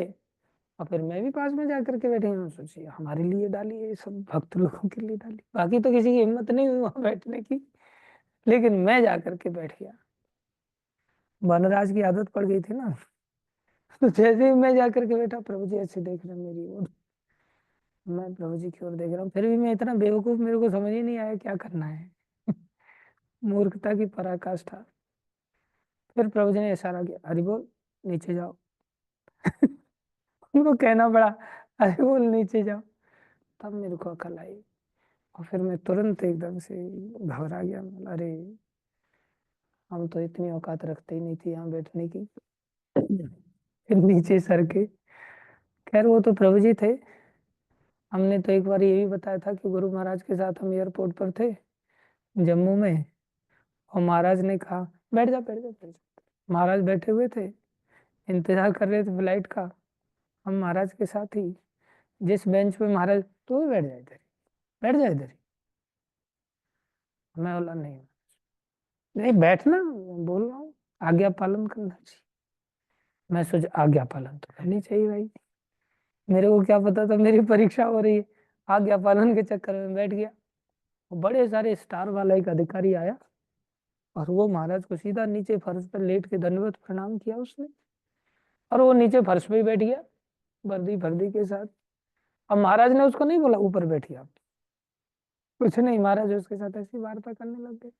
और फिर मैं भी पास में जाकर के बैठे। मैं सोची हमारे लिए डाली है, सब भक्त लोगों के लिए डाली, बाकी तो किसी की हिम्मत नहीं हुई वहां बैठने की, लेकिन मैं जाकर के बैठ गया। वनराज की आदत पड़ गई थी ना तो जैसे ही मैं जाकर के बैठा, प्रभु जी ऐसे देख रहे मेरी ओर, मैं प्रभु जी की ओर देख रहा हूँ। फिर भी मैं इतना बेवकूफ, मेरे को समझ ही नहीं आया क्या करना है मूर्खता की पराकाष्ठा। फिर प्रभु जी ने इशारा किया, हरि बोल नीचे जाओ उनको कहना पड़ा हरि बोल नीचे जाओ। तब मेरे को अकल आई, और फिर मैं तुरंत एकदम से घबरा गया। अरे हम तो इतनी औकात रखते ही नहीं थी यहाँ बैठने की फिर नीचे सर के। खैर वो तो प्रभु जी थे। हमने तो एक बार ये भी बताया था कि गुरु महाराज के साथ हम एयरपोर्ट पर थे जम्मू में, और महाराज ने कहा बैठ जा बैठ जा बैठ जा। महाराज बैठे हुए थे, इंतजार कर रहे थे फ्लाइट का। हम महाराज के साथ ही जिस बेंच पे महाराज, तू भी बैठ जा इधर ही, बैठ जा इधर ही। मैं बोला नहीं नहीं बैठना, बोल रहा हूँ आज्ञा पालन करना चाहिए। मैं सोच आज्ञा पालन तो करनी चाहिए भाई, मेरे को क्या पता था मेरी परीक्षा हो रही है। आज्ञा पालन के चक्कर में बैठ गया। बड़े सारे स्टार वाला एक अधिकारी आया और वो महाराज को सीधा नीचे फर्श पर लेट के दंडवत प्रणाम किया उसने, और वो नीचे फर्श पे ही बैठ गया वर्दी फर्दी के साथ। अब महाराज ने उसको नहीं बोला ऊपर बैठिए आप, कुछ नहीं, महाराज उसके साथ ऐसी वार्ता करने लग गए।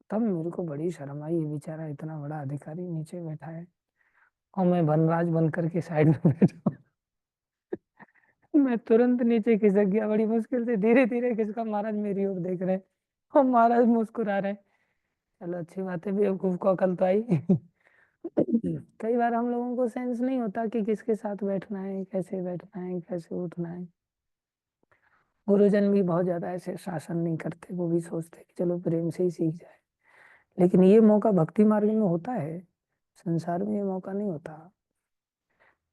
तब मेरे को बड़ी शर्म आई, ये बेचारा इतना बड़ा अधिकारी नीचे बैठा है और मैं वनराज बन करके साइड में बैठा हूँ। मैं तुरंत नीचे खिसक गया, बड़ी मुश्किल से धीरे धीरे खिसका। महाराज मेरी ओर देख रहे हैं और महाराज मुस्कुरा रहे हैं। चलो अच्छी बात है, बेवकूफ को अकल तो आई। कई बार हम लोगों को सेंस नहीं होता कि किसके साथ बैठना है, कैसे बैठना है, कैसे उठना है। गुरुजन भी बहुत ज्यादा ऐसे शासन नहीं करते, वो भी सोचते कि चलो प्रेम से ही सीख जाए। लेकिन ये मौका भक्ति मार्ग में होता है, संसार में ये मौका नहीं होता।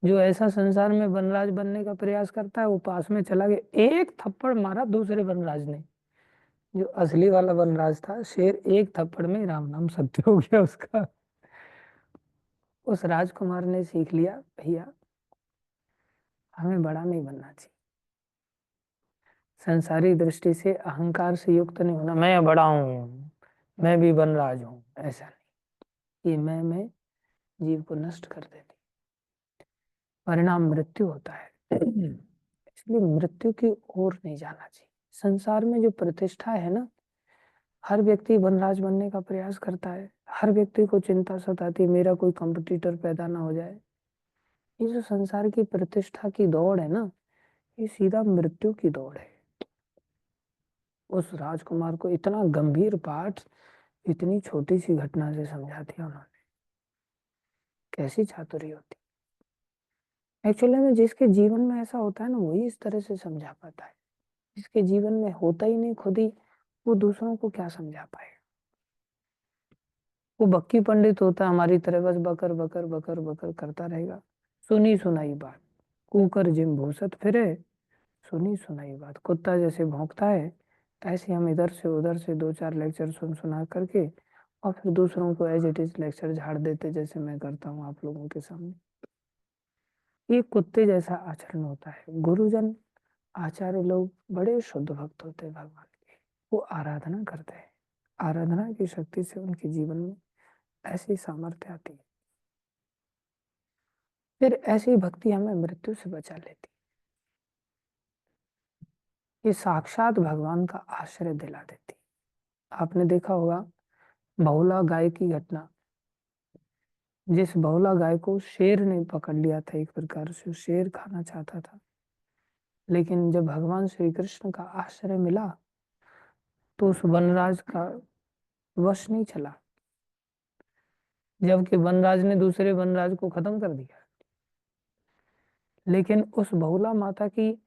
जो ऐसा संसार में वनराज बनने का प्रयास करता है वो पास में चला गया, एक थप्पड़ मारा दूसरे वनराज ने। जो असली वाला वनराज था शेर, एक थप्पड़ में राम नाम सत्य हो गया उसका। उस राजकुमार ने सीख लिया भैया हमें बड़ा नहीं बनना चाहिए, संसारी दृष्टि से अहंकार से युक्त नहीं होना, मैं बड़ा हूँ, मैं भी वनराज हूँ, ऐसा नहीं। ये मैं जीव को नष्ट कर देती, परिणाम मृत्यु होता है। इसलिए मृत्यु की ओर नहीं जाना चाहिए। संसार में जो प्रतिष्ठा है ना, हर व्यक्ति वनराज बनने का प्रयास करता है, हर व्यक्ति को चिंता सताती है मेरा कोई कंपटीटर पैदा ना हो जाए। ये जो संसार की प्रतिष्ठा की दौड़ है ना, ये सीधा मृत्यु की दौड़ है। उस राजकुमार को इतना गंभीर पाठ इतनी छोटी सी घटना से समझा दिया उन्होंने। कैसी चातुरी होती एक्चुअली में। जिसके जीवन में ऐसा होता है ना वही इस तरह से समझा पाता है, जिसके जीवन में होता ही नहीं खुद ही, वो दूसरों को क्या समझा पाएगा। वो बक्की पंडित होता है हमारी तरह, बस बकर बकर बकर बकर करता रहेगा। सुनी सुनाई बात कुकर जिम भूसत फिरे, सुनी सुनाई बात। कुत्ता जैसे भौंकता है ऐसे हम इधर से उधर से दो चार लेक्चर सुना करके और फिर दूसरों को एज इट इज लेक्चर झाड़ देते, जैसे मैं करता हूँ आप लोगों के सामने। ये कुत्ते जैसा आचरण होता है। गुरुजन आचार्य लोग बड़े शुद्ध भक्त होते हैं भगवान के, वो आराधना करते हैं, आराधना की शक्ति से उनके जीवन में ऐसी सामर्थ्य आती है। फिर ऐसी भक्ति हमें मृत्यु से बचा लेती। ये साक्षात भगवान का आश्रय दिला देती। आपने देखा होगा बहुला गाय की घटना। जिस बहुला गाय को शेर ने पकड़ लिया था, एक प्रकार से शेर खाना चाहता था, लेकिन जब भगवान श्री कृष्ण का आश्रय मिला तो उस वनराज का वश नहीं चला, जबकि वनराज ने दूसरे वनराज को खत्म कर दिया। लेकिन उस बहुला माता की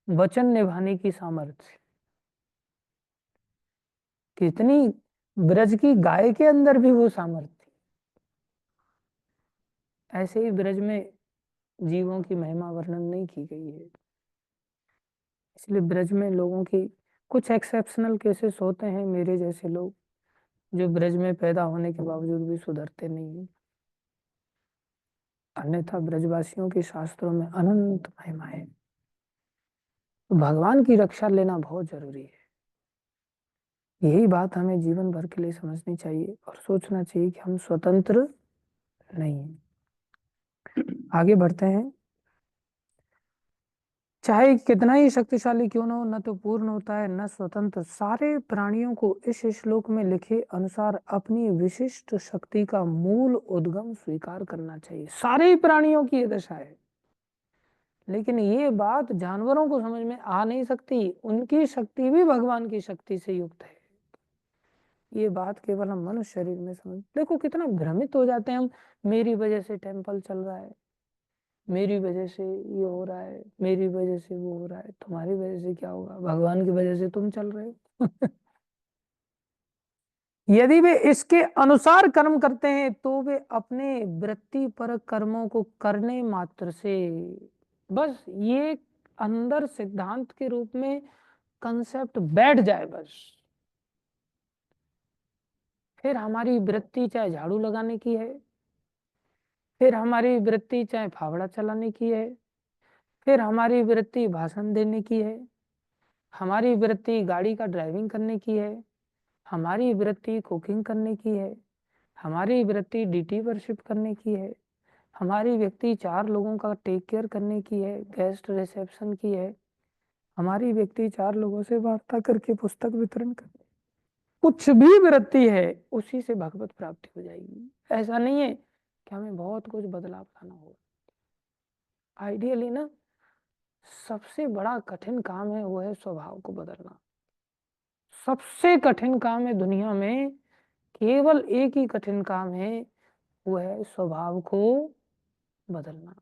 वचन निभाने की सामर्थ्य कितनी, ब्रज की गाय के अंदर भी वो सामर्थ्य थी। ऐसे ही ब्रज में जीवों की महिमा वर्णन नहीं की गई है। इसलिए ब्रज में लोगों की कुछ एक्सेप्शनल केसेस होते हैं, मेरे जैसे लोग जो ब्रज में पैदा होने के बावजूद भी सुधरते नहीं है। अन्यथा ब्रजवासियों की शास्त्रों में अनंत महिमा है। तो भगवान की रक्षा लेना बहुत जरूरी है। यही बात हमें जीवन भर के लिए समझनी चाहिए और सोचना चाहिए कि हम स्वतंत्र नहीं हैं। आगे बढ़ते हैं। चाहे कितना ही शक्तिशाली क्यों ना हो, न तो पूर्ण होता है न स्वतंत्र। सारे प्राणियों को इस श्लोक में लिखे अनुसार अपनी विशिष्ट शक्ति का मूल उद्गम स्वीकार करना चाहिए। सारे ही प्राणियों की ये दशा है, लेकिन ये बात जानवरों को समझ में आ नहीं सकती। उनकी शक्ति भी भगवान की शक्ति से युक्त है। ये बात केवल हम मनुष्य शरीर में समझ, देखो कितना भ्रमित हो जाते हैं हम, मेरी वजह से टेम्पल चल रहा है, मेरी वजह से ये हो रहा है, मेरी वजह से वो हो रहा है। तुम्हारी वजह से क्या होगा, भगवान की वजह से तुम चल रहे हो। यदि वे इसके अनुसार कर्म करते हैं तो वे अपने वृत्ति पर कर्मों को करने मात्र से, बस ये अंदर सिद्धांत के रूप में कंसेप्ट बैठ जाए बस, फिर हमारी वृत्ति चाहे झाड़ू लगाने की है, फिर हमारी वृत्ति चाहे फावड़ा चलाने की है, फिर हमारी वृत्ति भाषण देने की है, हमारी वृत्ति गाड़ी का ड्राइविंग करने की है, हमारी वृत्ति कुकिंग करने की है, हमारी वृत्ति डीटी वर्शिप करने की है, हमारी व्यक्ति 4 लोगों का टेक केयर करने की है, गेस्ट रिसेप्शन की है, हमारी व्यक्ति 4 लोगों से वार्ता करके पुस्तक वितरण करने, कुछ भी वृत्ति है उसी से भगवत प्राप्ति हो जाएगी। ऐसा नहीं है कि हमें बहुत कुछ बदलाव लाना होगा। आइडियली ना सबसे बड़ा कठिन काम है वो है स्वभाव को बदलना। सबसे कठिन काम है दुनिया में, केवल एक ही कठिन काम है, वो है स्वभाव को बदलना।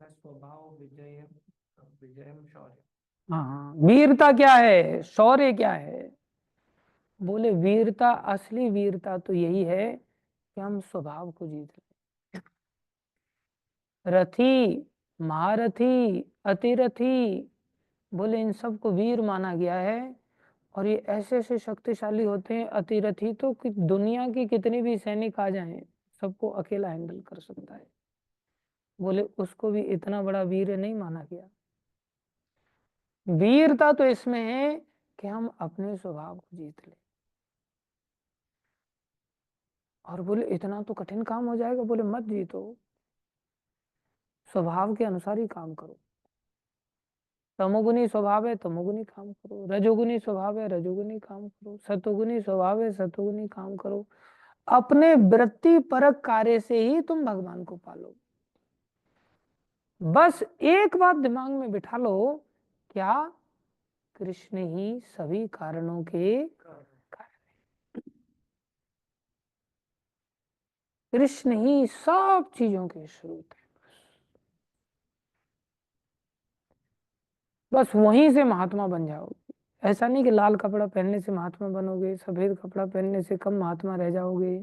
स्वभाव विजयम शौर्य। हाँ, वीरता क्या है, शौर्य क्या है? बोले वीरता, असली वीरता तो यही है कि हम स्वभाव को जीत लें। रथी, महारथी, अतिरथी, बोले इन सबको वीर माना गया है, और ये ऐसे ऐसे शक्तिशाली होते हैं। अतिरथी तो कि दुनिया की कितनी भी सैनिक आ जाएं सबको अकेला हैंडल कर सकता है, बोले उसको भी इतना बड़ा वीर नहीं माना गया। वीरता तो इसमें है कि हम अपने स्वभाव को जीत लें। और बोले इतना तो कठिन काम हो जाएगा, बोले मत जीतो, स्वभाव के अनुसार ही काम करो। तमोगुनी स्वभाव है तमोगुनी काम करो, रजोगुनी स्वभाव है रजोगुनी काम करो, सतोगुनी स्वभाव है सतोगुनी काम करो। अपने वृत्ति परक कार्य से ही तुम भगवान को पालो। बस एक बात दिमाग में बिठा लो, क्या? कृष्ण ही सभी कारणों के कारण, कृष्ण ही सब चीजों के स्रोत है। बस वहीं से महात्मा बन जाओगे। ऐसा नहीं कि लाल कपड़ा पहनने से महात्मा बनोगे, सफेद कपड़ा पहनने से कम महात्मा रह जाओगे।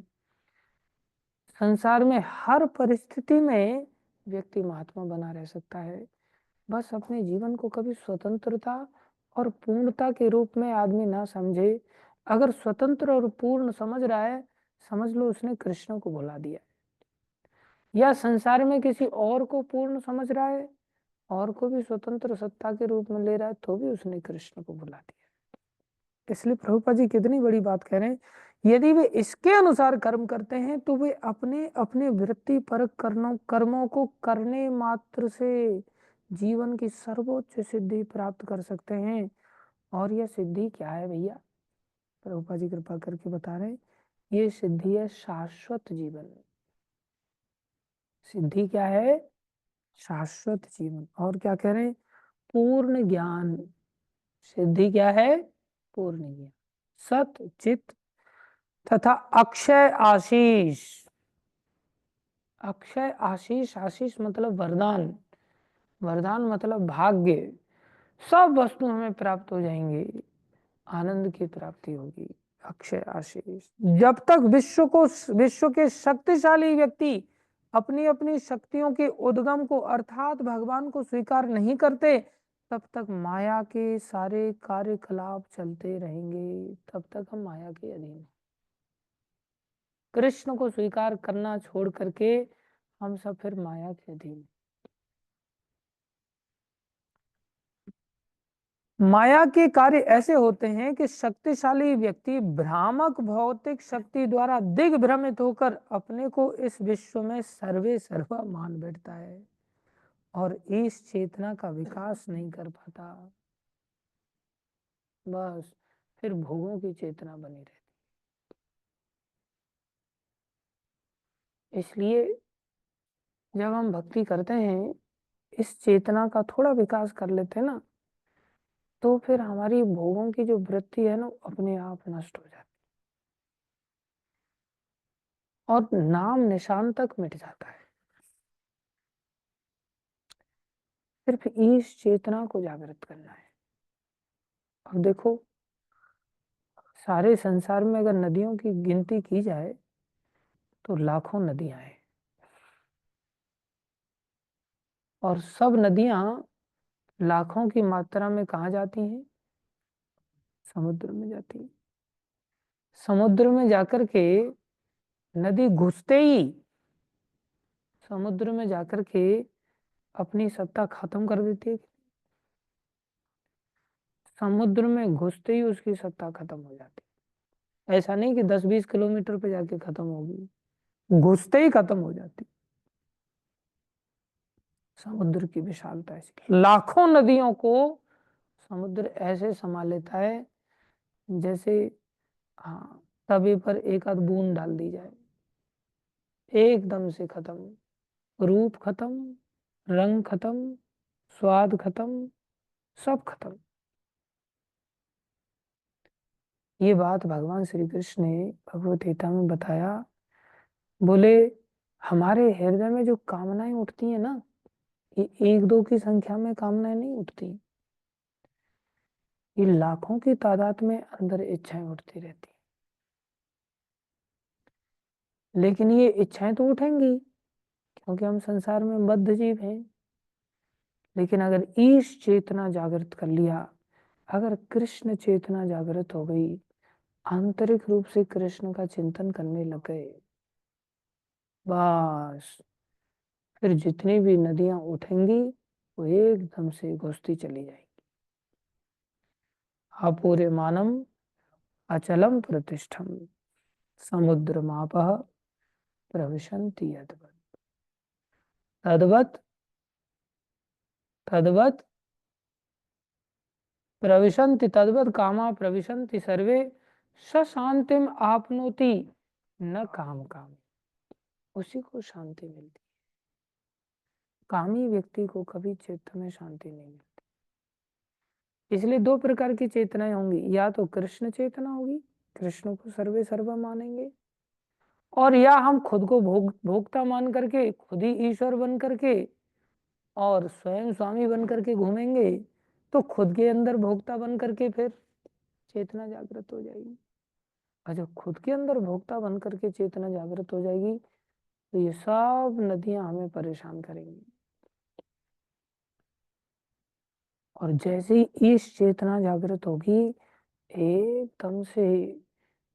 संसार में हर परिस्थिति में व्यक्ति महात्मा बना रह सकता है। बस अपने जीवन को कभी स्वतंत्रता और पूर्णता के रूप में आदमी ना समझे। अगर स्वतंत्र और पूर्ण समझ रहा है, समझ लो उसने कृष्ण को भुला दिया। या संसार में किसी और को पूर्ण समझ रहा है और को भी स्वतंत्र सत्ता के रूप में ले रहा है, तो भी उसने कृष्ण को भुला दिया। इसलिए प्रभुपाद जी कितनी बड़ी बात कह रहे हैं, यदि वे इसके अनुसार कर्म करते हैं तो वे अपने अपने वृत्ति पर कर्मों को करने मात्र से जीवन की सर्वोच्च सिद्धि प्राप्त कर सकते हैं। और यह सिद्धि क्या है भैया? प्रभुपाद जी कृपा करके बता रहे हैं, ये सिद्धि है शाश्वत जीवन। सिद्धि क्या है? शाश्वत जीवन। और क्या कह रहे हैं? पूर्ण ज्ञान। सिद्धि क्या है? पूर्ण ज्ञान, सत चित तथा अक्षय आशीष। अक्षय आशीष, आशीष मतलब वरदान, वरदान मतलब भाग्य। सब वस्तु हमें प्राप्त हो जाएंगे, आनंद की प्राप्ति होगी, अक्षय आशीष। जब तक विश्व के शक्तिशाली व्यक्ति अपनी अपनी शक्तियों के उद्गम को अर्थात भगवान को स्वीकार नहीं करते, तब तक माया के सारे कार्यकलाप चलते रहेंगे, तब तक हम माया के अधीन। कृष्ण को स्वीकार करना छोड़ करके हम सब फिर माया के अधीन। माया के कार्य ऐसे होते हैं कि शक्तिशाली व्यक्ति भ्रामक भौतिक शक्ति द्वारा दिग्भ्रमित होकर अपने को इस विश्व में सर्वे सर्वा मान बैठता है और इस चेतना का विकास नहीं कर पाता। बस फिर भोगों की चेतना बनी रहती। इसलिए जब हम भक्ति करते हैं, इस चेतना का थोड़ा विकास कर लेते हैं ना, तो फिर हमारी भोगों की जो वृत्ति है ना अपने आप नष्ट हो जाती। और नाम निशान तक मिट जाता है। सिर्फ इस चेतना को जागृत करना है। अब देखो, सारे संसार में अगर नदियों की गिनती की जाए तो लाखों नदियां हैं, और सब नदियां लाखों की मात्रा में कहाँ जाती हैं? समुद्र में जाती हैं। समुद्र में जाकर के नदी घुसते ही समुद्र में जाकर के अपनी सत्ता खत्म कर देती है। समुद्र में घुसते ही उसकी सत्ता खत्म हो जाती है। ऐसा नहीं कि 10-20 किलोमीटर पे जाके खत्म होगी, घुसते ही खत्म हो जाती। समुद्र की विशालता ऐसी, लाखों नदियों को समुद्र ऐसे समा लेता है जैसे, हाँ, तवे पर एक आध बूंद डाल दी जाए, एकदम से खत्म, रूप खत्म, रंग खत्म, स्वाद खत्म, सब खत्म। ये बात भगवान श्री कृष्ण ने भगवत गीता में बताया। बोले, हमारे हृदय में जो कामनाएं उठती हैं ना, ये 1-2 की संख्या में कामनाएं नहीं उठती, ये लाखों की तादाद में अंदर इच्छाएं उठती रहती। लेकिन ये इच्छाएं तो उठेंगी क्योंकि हम संसार में बद्ध जीव हैं। लेकिन अगर ईश चेतना जागृत कर लिया, अगर कृष्ण चेतना जागृत हो गई, आंतरिक रूप से कृष्ण का चिंतन करने लग गए, बस फिर जितनी भी नदियां उठेंगी वो एकदम से घुसती चली जाएगी। अपूरे मानम अचलम प्रतिष्ठम समुद्र मापह प्रविशन्ति यद्वत् तद्वत् तद्वत् प्रविशन्ति तद्वत् कामा प्रविशन्ति सर्वे स शांतिम आपनोति न काम काम। उसी को शांति मिलती। कामी व्यक्ति को कभी चित्त में शांति नहीं मिलती। इसलिए 2 प्रकार की चेतनाएं होंगी, या तो कृष्ण चेतना होगी, कृष्ण को सर्वे सर्वा मानेंगे, और या हम खुद को भोक्ता मान करके, खुद ही ईश्वर बन करके और स्वयं स्वामी बन करके घूमेंगे, तो खुद के अंदर भोक्ता बन करके फिर चेतना जागृत हो जाएगी। और जब खुद के अंदर भोक्ता बन करके चेतना जागृत हो जाएगी तो ये सब नदियां हमें परेशान करेंगी। और जैसे ही इस चेतना जागृत होगी, एकदम से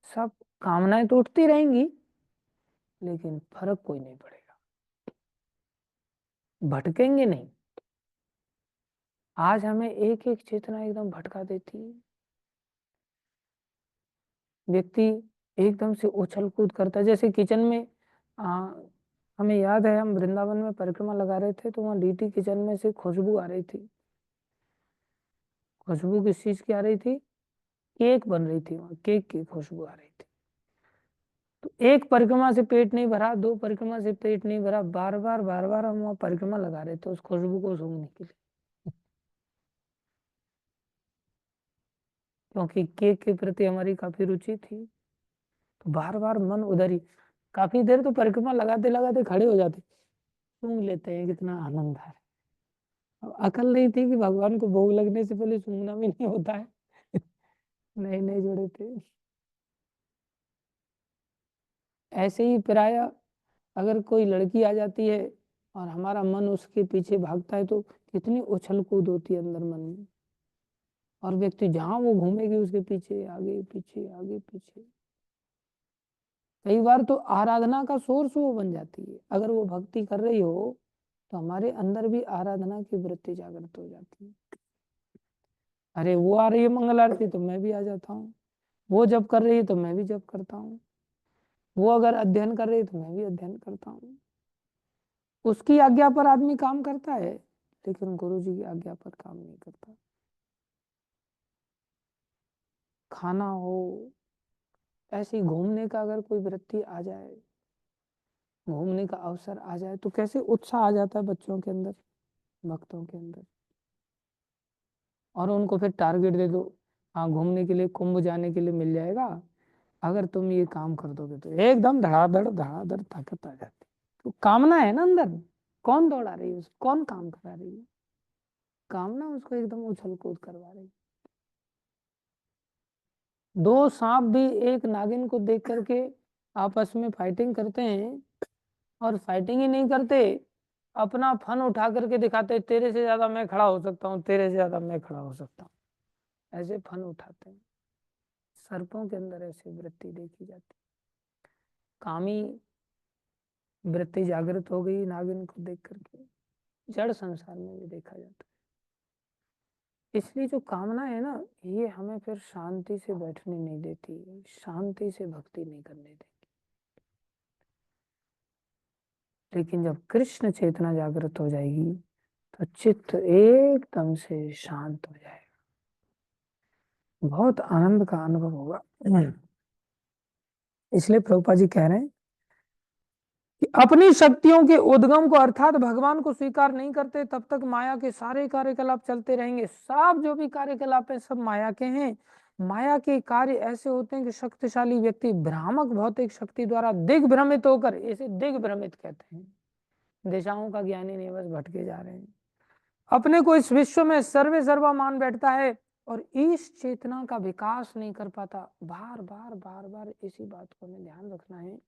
सब कामनाएं तो उठती रहेंगी लेकिन फर्क कोई नहीं पड़ेगा, भटकेंगे नहीं। आज हमें एक एक चेतना एकदम भटका देती है। व्यक्ति एकदम से उछल कूद करता है, जैसे किचन में हमें याद है, हम वृंदावन में परिक्रमा लगा रहे थे तो वहाँ डीटी किचन में से खुशबू आ रही थी। खुशबू किस चीज की आ रही थी? केक बन रही थी, वहाँ केक की खुशबू आ रही थी। तो एक परिक्रमा से पेट नहीं भरा, 2 परिक्रमा से पेट नहीं भरा, बार बार हम वहाँ परिक्रमा लगा रहे थे उस खुशबू को सूंघने के लिए, क्योंकि केक के प्रति हमारी काफी रुचि थी। तो बार बार मन उधर ही, काफी देर तो परिक्रमा लगाते लगाते खड़े हो जाते, सूंघ लेते हैं, कितना आनंद है। अब अकल नहीं थी कि भगवान को भोग लगने से पहले सूंघना भी नहीं होता है। नए नए जुड़े थे। ऐसे ही प्राय अगर कोई लड़की आ जाती है और हमारा मन उसके पीछे भागता है तो कितनी उछल कूद होती है अंदर मन में, और व्यक्ति जहां वो घूमेगी उसके पीछे आगे पीछे आगे पीछे। कई बार तो आराधना का सोर्स वो बन जाती है। अगर वो भक्ति कर रही हो तो हमारे अंदर भी आराधना की वृत्ति जागृत हो जाती है। अरे वो आ रही है मंगल आरती तो मैं भी आ जाता हूँ, वो जब कर रही है तो मैं भी जब करता हूँ, वो अगर अध्ययन कर रही है तो मैं भी अध्ययन करता हूँ। उसकी आज्ञा पर आदमी काम करता है लेकिन गुरु जी की आज्ञा पर काम नहीं करता। खाना हो, ऐसे ही घूमने का अगर कोई वृत्ति आ जाए, घूमने का अवसर आ जाए तो कैसे उत्साह आ जाता है बच्चों के अंदर, भक्तों के अंदर। और उनको फिर टारगेट दे दो, हाँ घूमने के लिए कुंभ जाने के लिए मिल जाएगा, अगर तुम ये काम कर दोगे तो एकदम धड़ाधड़ ताकत आ जाती। तो कामना है ना अंदर, कौन दौड़ा रही है, कौन काम करा रही है? कामना उसको एकदम उछल कूद करवा रही है। दो सांप भी एक नागिन को देख करके आपस में फाइटिंग करते हैं, और फाइटिंग ही नहीं करते, अपना फन उठा करके दिखाते, तेरे से ज्यादा मैं खड़ा हो सकता हूँ, तेरे से ज्यादा मैं खड़ा हो सकता हूँ, ऐसे फन उठाते हैं। सर्पों के अंदर ऐसी वृत्ति देखी जाती। कामी वृत्ति जागृत हो गई नागिन को देख करके, जड़ संसार में भी देखा जाता है। इसलिए जो कामना है ना, ये हमें फिर शांति से बैठने नहीं देती, शांति से भक्ति नहीं करने देती। लेकिन जब कृष्ण चेतना जागृत हो जाएगी तो चित्त एकदम से शांत हो जाएगा, बहुत आनंद का अनुभव होगा। इसलिए प्रभुपाद जी कह रहे हैं कि अपनी शक्तियों के उद्गम को अर्थात भगवान को स्वीकार नहीं करते तब तक माया के सारे कार्यकलाप चलते रहेंगे। सब जो भी कार्यकलाप है सब माया के हैं। माया के कार्य ऐसे होते हैं कि शक्तिशाली व्यक्ति भ्रामक भौतिक शक्ति द्वारा दिग्भ्रमित होकर, इसे दिग्भ्रमित कहते हैं, दिशाओं का ज्ञानी नहीं, बस भटके जा रहे हैं, अपने को इस विश्व में सर्वे सर्वा मान बैठता है और इस चेतना का विकास नहीं कर पाता। बार बार इसी बात को हमें ध्यान रखना है,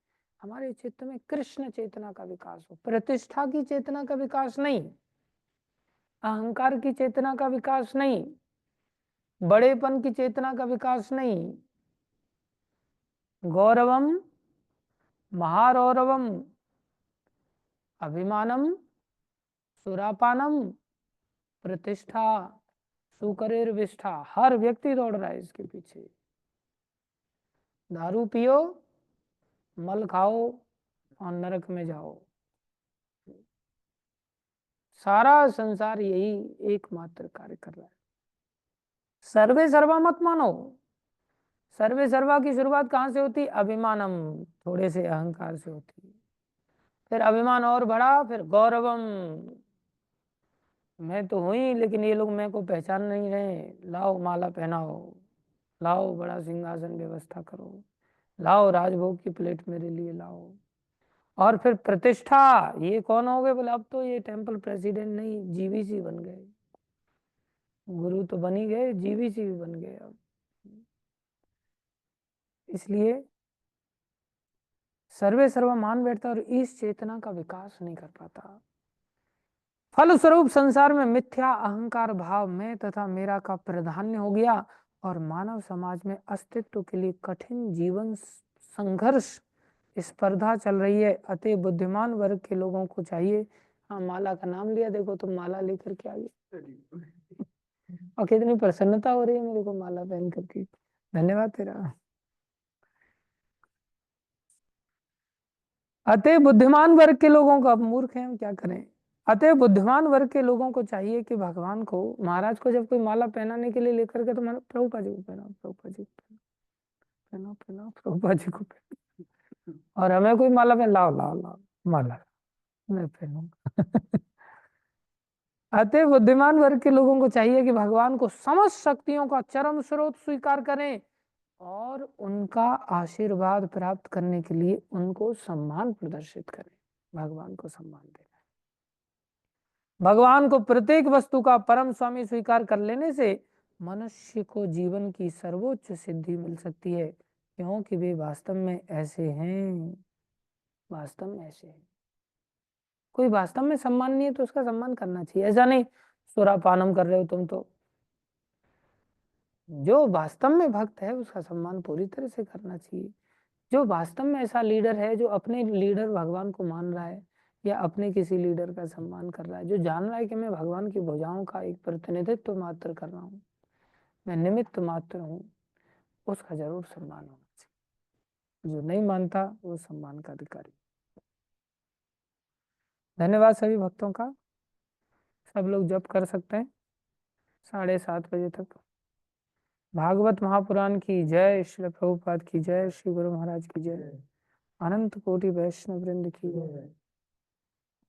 हमारे चित्त में कृष्ण चेतना का विकास हो, प्रतिष्ठा की चेतना का विकास नहीं, अहंकार की चेतना का विकास नहीं, बड़ेपन की चेतना का विकास नहीं। गौरवम महारौरवम अभिमानम सुरापानम प्रतिष्ठा सुकरेर विष्ठा, हर व्यक्ति दौड़ रहा है इसके पीछे। दारू पियो, मल खाओ और नरक में जाओ, सारा संसार यही एकमात्र कार्य कर रहा है। सर्वे सर्वा मत मानो। सर्वे सर्वा की शुरुआत कहां से होती? अभिमानम, थोड़े से अहंकार से होती है। फिर अभिमान और बढ़ा, फिर गौरवम, मैं तो हूं ही लेकिन ये लोग मैं को पहचान नहीं रहे, लाओ माला पहनाओ, लाओ बड़ा सिंहासन व्यवस्था करो, लाओ राजभोग की प्लेट मेरे लिए लाओ। और फिर प्रतिष्ठा, ये कौन हो गए? बोले अब तो ये टेम्पल प्रेसिडेंट नहीं, जीवीसी बन गए, गुरु तो बन ही गए, जीवीसी भी बन गए अब। इसलिए सर्वे सर्वा मान बैठता और इस चेतना का विकास नहीं कर पाता। फलस्वरूप संसार में मिथ्या अहंकार भाव में तथा मेरा का प्राधान्य हो गया और मानव समाज में अस्तित्व के लिए कठिन जीवन संघर्ष स्पर्धा चल रही है। अतः बुद्धिमान वर्ग के लोगों को चाहिए, हाँ माला का नाम लिया, देखो तुम माला लेकर के आ गए और कितनी प्रसन्नता हो रही है मेरे को माला पहन करके, धन्यवाद तेरा। अतः बुद्धिमान वर्ग के लोगों को, अब मूर्ख हैं हम क्या करें, अतः बुद्धिमान वर्ग के लोगों को चाहिए कि भगवान को, महाराज को जब कोई माला पहनाने के लिए लेकर के, तो मानो प्रभुपाद जी को पहनाओ, प्रभुपाद जी को पहनाओ, पहनाओ प्रभुपाद जी को पहनाओ, और हमें कोई माला पहन, लाओ लाओ लाओ माला मैं पहनूंगा अतः बुद्धिमान वर्ग के लोगों को चाहिए कि भगवान को समस्त शक्तियों का चरम स्रोत स्वीकार करें और उनका आशीर्वाद प्राप्त करने के लिए उनको सम्मान प्रदर्शित करें। भगवान को सम्मान देना, भगवान को प्रत्येक वस्तु का परम स्वामी स्वीकार कर लेने से मनुष्य को जीवन की सर्वोच्च सिद्धि मिल सकती है, क्योंकि वे वास्तव में ऐसे हैं, वास्तव में ऐसे हैं। कोई वास्तव में सम्मान नहीं है तो उसका सम्मान करना चाहिए, ऐसा नहीं सुरापानम कर रहे हो तुम तो। जो वास्तव में भक्त है उसका सम्मान पूरी तरह से करना चाहिए। जो वास्तव में ऐसा लीडर है, जो अपने लीडर भगवान को मान रहा है या अपने किसी लीडर का सम्मान कर रहा है, जो जान रहा है कि मैं भगवान की भुजाओं का एक प्रतिनिधित्व मात्र कर रहा हूँ, मैं निमित्त मात्र हूँ, उसका जरूर सम्मान होना चाहिए। जो नहीं मानता वो सम्मान का अधिकारी। धन्यवाद सभी भक्तों का। सब लोग जप कर सकते हैं 7:30 बजे तक। भागवत महापुराण की जय, श्री प्रभुपाद की जय, श्री गुरु महाराज की जय, अनंत कोटि वैष्णव वृंद की जय,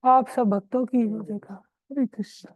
आप सब भक्तों की जय का। हरे कृष्ण।